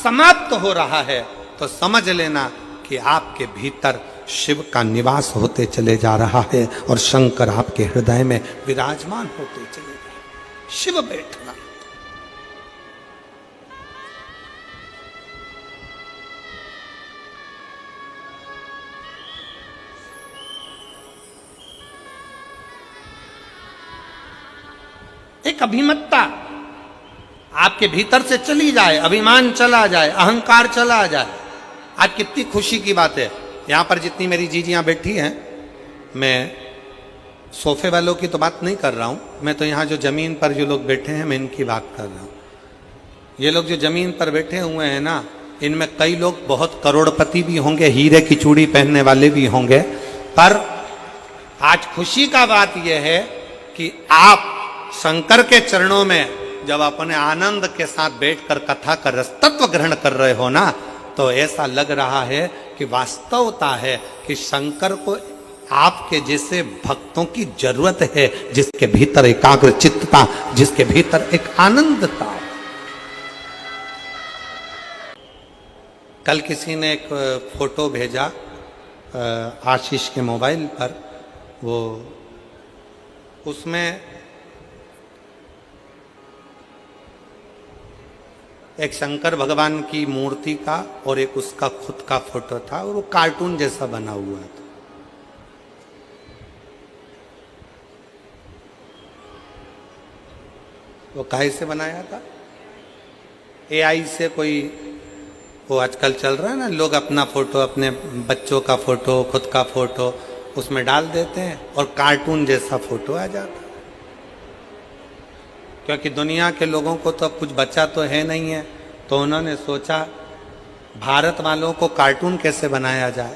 समाप्त हो रहा है, तो समझ लेना कि आपके भीतर शिव का निवास होते चले जा रहा है और शंकर आपके हृदय में विराजमान होते चले जा रहे हैं। शिव बैठना। एक अभिमत्ता आपके भीतर से चली जाए, अभिमान चला जाए, अहंकार चला जाए। आज कितनी खुशी की बात है, यहां पर जितनी मेरी जीजियां बैठी हैं, मैं सोफे वालों की तो बात नहीं कर रहा हूं, मैं तो यहां जो जमीन पर जो लोग बैठे हैं मैं इनकी बात कर रहा हूं। ये लोग जो जमीन पर बैठे हुए हैं ना, इनमें कई लोग बहुत करोड़पति भी होंगे, हीरे की चूड़ी पहनने वाले भी होंगे, पर आज खुशी का बात यह है कि आप शंकर के चरणों में जब अपने आनंद के साथ बैठकर कथा का रसतत्व ग्रहण कर रहे हो ना, तो ऐसा लग रहा है कि वास्तवता है कि शंकर को आपके जैसे भक्तों की जरूरत है, जिसके भीतर एकाग्र चित्तता, जिसके भीतर एक आनंदता। कल किसी ने एक फोटो भेजा आशीष के मोबाइल पर, वो उसमें एक शंकर भगवान की मूर्ति का और एक उसका खुद का फोटो था, और वो कार्टून जैसा बना हुआ था। वो काहे से बनाया था? एआई से कोई, वो आजकल चल रहा है ना, लोग अपना फोटो, अपने बच्चों का फोटो, खुद का फोटो उसमें डाल देते हैं और कार्टून जैसा फोटो आ जाता है। क्योंकि दुनिया के लोगों को तो अब कुछ बचा तो है नहीं है, तो उन्होंने सोचा भारत वालों को कार्टून कैसे बनाया जाए,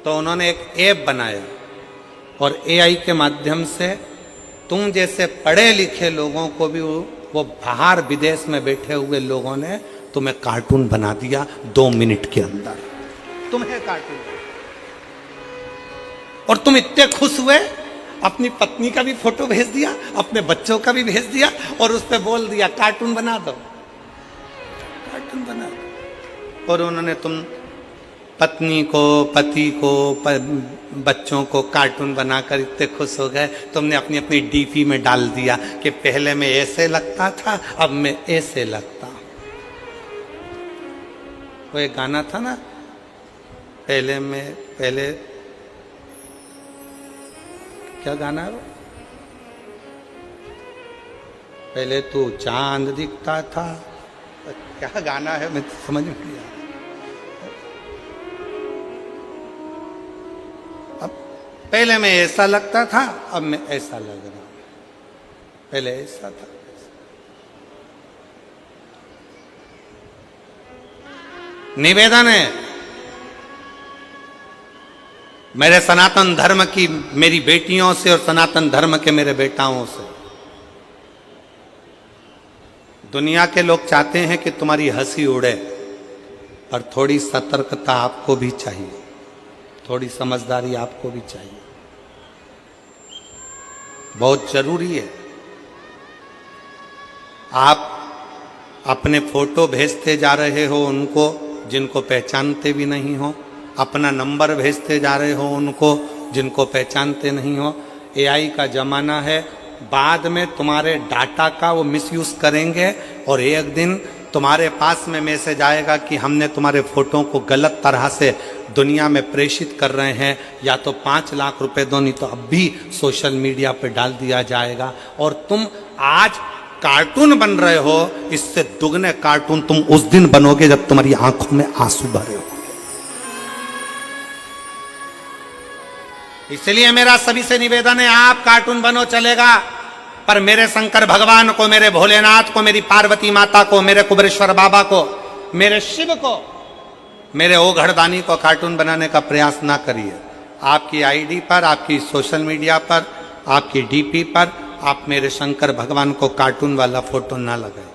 तो उन्होंने एक ऐप बनाया और एआई के माध्यम से तुम जैसे पढ़े लिखे लोगों को भी वो बाहर विदेश में बैठे हुए लोगों ने तुम्हें कार्टून बना दिया 2 मिनट के अंदर, तुम्हें कार्टून। और तुम इतने खुश हुए, अपनी पत्नी का भी फोटो भेज दिया, अपने बच्चों का भी भेज दिया और उस पर बोल दिया कार्टून बना दो, कार्टून बना दो। और उन्होंने तुम पत्नी को, पति को, बच्चों को कार्टून बनाकर इतने खुश हो गए, तुमने अपनी अपनी डीपी में डाल दिया कि पहले मैं ऐसे लगता था, अब मैं ऐसे लगता हूं। वो एक गाना था ना, पहले क्या गाना है वो? पहले तो चांद दिखता था, क्या गाना है मैं समझ में नहीं आया। अब पहले मैं ऐसा लगता था, अब मैं ऐसा लग रहा हूं, पहले ऐसा था। निवेदन है मेरे सनातन धर्म की मेरी बेटियों से और सनातन धर्म के मेरे बेटाओं से, दुनिया के लोग चाहते हैं कि तुम्हारी हंसी उड़े, पर थोड़ी सतर्कता आपको भी चाहिए, थोड़ी समझदारी आपको भी चाहिए, बहुत जरूरी है। आप अपने फोटो भेजते जा रहे हो उनको जिनको पहचानते भी नहीं हो, अपना नंबर भेजते जा रहे हो उनको जिनको पहचानते नहीं हो। एआई का जमाना है, बाद में तुम्हारे डाटा का वो मिसयूज करेंगे और एक दिन तुम्हारे पास में मैसेज आएगा कि हमने तुम्हारे फोटो को गलत तरह से दुनिया में प्रेषित कर रहे हैं, या तो 5 लाख रुपए दो, नहीं तो अब भी सोशल मीडिया पे डाल दिया जाएगा। और तुम आज कार्टून बन रहे हो, इससे दुगने कार्टून तुम उस दिन बनोगे जब तुम्हारी आंखों में आंसू भरे हो। इसलिए मेरा सभी से निवेदन है, आप कार्टून बनो चलेगा, पर मेरे शंकर भगवान को, मेरे भोलेनाथ को, मेरी पार्वती माता को, मेरे कुबेरेश्वर बाबा को, मेरे शिव को, मेरे ओघड़दानी को कार्टून बनाने का प्रयास ना करिए। आपकी आईडी पर, आपकी सोशल मीडिया पर, आपकी डीपी पर आप मेरे शंकर भगवान को कार्टून वाला फोटो ना लगाए।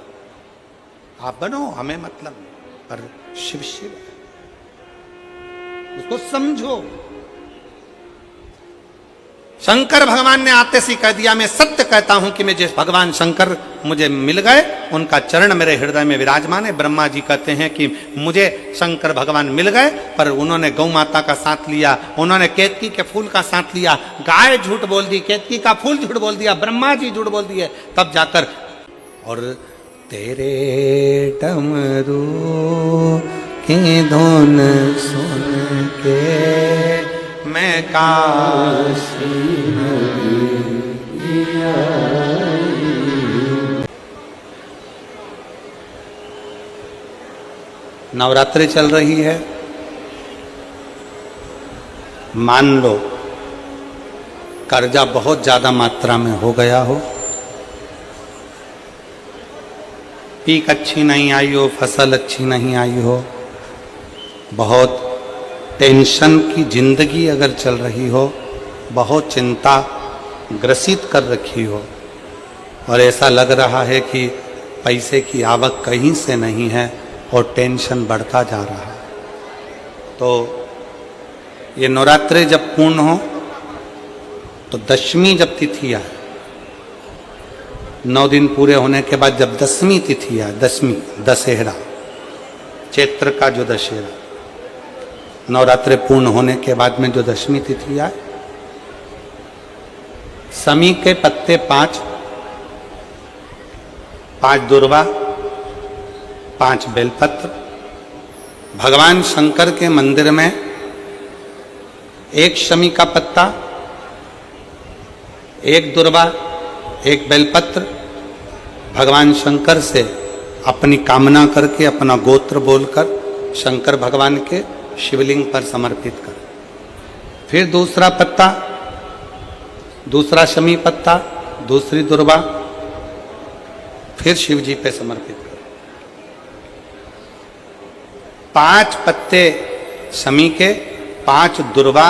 आप बनो, हमें मतलब नहीं, पर शिव शिव है, उसको समझो। शंकर भगवान ने आते से कह दिया, मैं सत्य कहता हूं कि मैं जिस भगवान शंकर मुझे मिल गए, उनका चरण मेरे हृदय में विराजमान है। ब्रह्मा जी कहते हैं कि मुझे शंकर भगवान मिल गए, पर उन्होंने गौ माता का साथ लिया, उन्होंने केतकी के फूल का साथ लिया। गाय झूठ बोल दी, केतकी का फूल झूठ बोल दिया, ब्रह्मा जी झूठ बोल दिए, तब जाकर। और तेरे डमरू की धुन सुन के मैं काशी नवरात्रि चल रही है। मान लो कर्जा बहुत ज्यादा मात्रा में हो गया हो, पीक अच्छी नहीं आई हो, फसल अच्छी नहीं आई हो, बहुत टेंशन की जिंदगी अगर चल रही हो, बहुत चिंता ग्रसित कर रखी हो, और ऐसा लग रहा है कि पैसे की आवक कहीं से नहीं है और टेंशन बढ़ता जा रहा है, तो ये नवरात्रि जब पूर्ण हो तो दशमी जब तिथि आए, 9 दिन पूरे होने के बाद जब दसवीं तिथि आए, दसवीं दशहरा, चैत्र का जो दशहरा, नवरात्रि पूर्ण होने के बाद में जो दशमी तिथि आए, समी के पत्ते 5 दुर्वा, 5 बेलपत्र, भगवान शंकर के मंदिर में 1 शमी का पत्ता, 1 दुर्वा, 1 बेलपत्र, भगवान शंकर से अपनी कामना करके, अपना गोत्र बोलकर शंकर भगवान के शिवलिंग पर समर्पित कर। फिर दूसरा पत्ता, दूसरा शमी पत्ता, दूसरी दुर्वा, फिर शिव जी पे समर्पित कर। 5 पत्ते शमी के, 5 दुर्वा,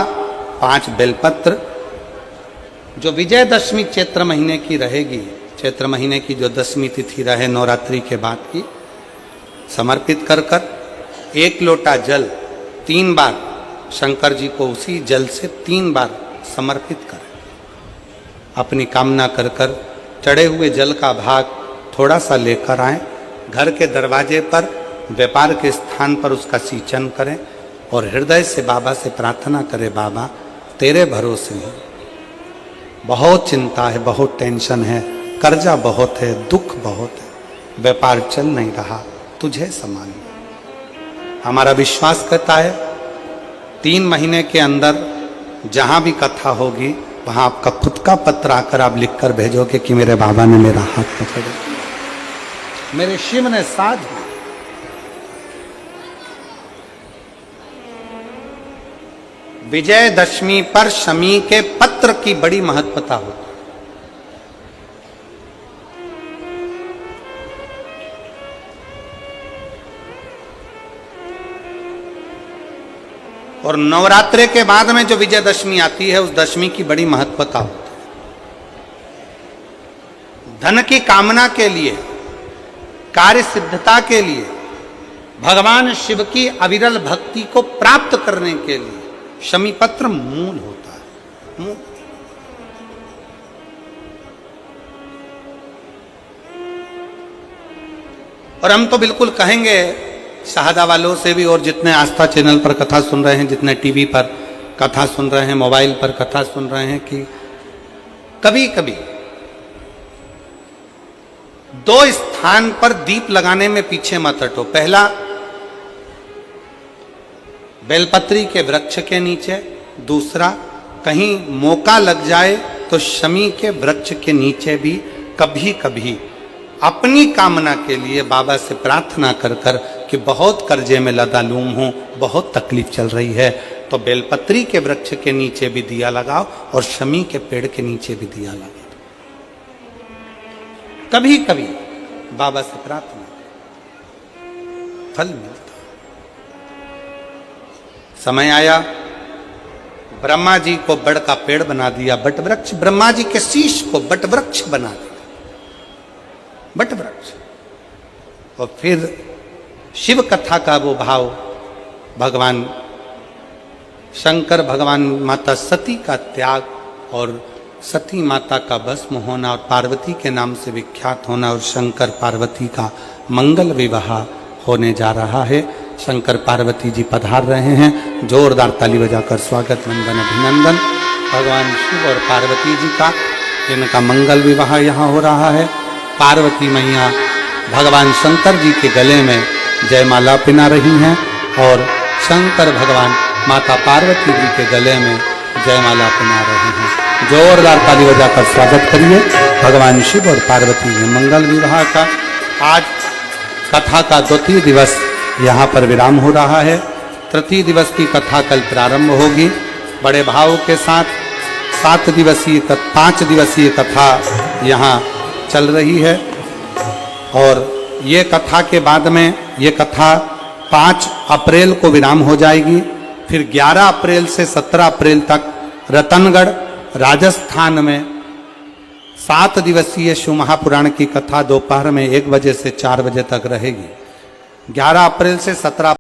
5 बेलपत्र, जो विजयदशमी चैत्र महीने की रहेगी, चैत्र महीने की जो दसवीं तिथि रहे नवरात्रि के बाद की, समर्पित कर कर 1 लोटा जल 3 बार शंकर जी को उसी जल से 3 बार समर्पित करें। अपनी कामना कर कर चढ़े हुए जल का भाग थोड़ा सा लेकर आएं, घर के दरवाजे पर, व्यापार के स्थान पर उसका सिंचन करें और हृदय से बाबा से प्रार्थना करें, बाबा तेरे भरोसे हैं, बहुत चिंता है, बहुत टेंशन है, कर्जा बहुत है, दुख बहुत है, व्यापार चल नहीं रहा, तुझे संभालना। हमारा विश्वास कहता है 3 महीने के अंदर जहां भी कथा होगी वहां आपका खुद का पत्र आकर आप लिखकर भेजोगे कि मेरे बाबा ने मेरा हाथ पकड़ लिया, मेरे शिव ने साथ दिया। विजयदशमी पर शमी के पत्र की बड़ी महत्वता होती है। और नवरात्रि के बाद में जो विजयदशमी आती है, उस दशमी की बड़ी महत्वता होती है। धन की कामना के लिए, कार्य सिद्धता के लिए, भगवान शिव की अविरल भक्ति को प्राप्त करने के लिए शमी पत्र मूल होता है। मूल। और हम तो बिल्कुल कहेंगे शहादा वालों से भी, और जितने आस्था चैनल पर कथा सुन रहे हैं, जितने टीवी पर कथा सुन रहे हैं, मोबाइल पर कथा सुन रहे हैं, कि कभी कभी 2 स्थान पर दीप लगाने में पीछे मत हटो। पहला, बेलपत्री के वृक्ष के नीचे। दूसरा, कहीं मौका लग जाए तो शमी के वृक्ष के नीचे भी कभी कभी अपनी कामना के लिए बाबा से प्रार्थना कर कर कि बहुत कर्जे में लदालूम हूं, बहुत तकलीफ चल रही है, तो बेलपत्री के वृक्ष के नीचे भी दिया लगाओ और शमी के पेड़ के नीचे भी दिया लगाओ। कभी कभी बाबा से प्रार्थना, फल मिलता। समय आया, ब्रह्मा जी को बड़ का पेड़ बना दिया, बट वृक्ष। ब्रह्मा जी के शीश को बट वृक्ष बना दिया, बट वृक्ष। और फिर शिव कथा का वो भाव, भगवान शंकर, भगवान माता सती का त्याग और सती माता का भस्म होना और पार्वती के नाम से विख्यात होना और शंकर पार्वती का मंगल विवाह होने जा रहा है। शंकर पार्वती जी पधार रहे हैं, जोरदार ताली बजाकर स्वागत, वंदन, अभिनंदन भगवान शिव और पार्वती जी का, जिनका मंगल विवाह यहाँ हो रहा है। पार्वती मैया भगवान शंकर जी के गले में जयमाला पिना रही हैं और शंकर भगवान माता पार्वती जी के गले में जयमाला पिना रहे हैं। जोरदार ताली बजाकर स्वागत करिए भगवान शिव और पार्वती के मंगल विवाह का। आज कथा का द्वितीय दिवस यहाँ पर विराम हो रहा है। तृतीय दिवस की कथा कल प्रारंभ होगी बड़े भाव के साथ। 5 दिवसीय कथा यहाँ चल रही है और ये कथा के बाद में ये कथा 5 अप्रैल को विराम हो जाएगी। फिर 11 अप्रैल से 17 अप्रैल तक रतनगढ़ राजस्थान में 7 दिवसीय शिव महापुराण की कथा दोपहर में 1 बजे से 4 बजे तक रहेगी। 11 अप्रैल से 17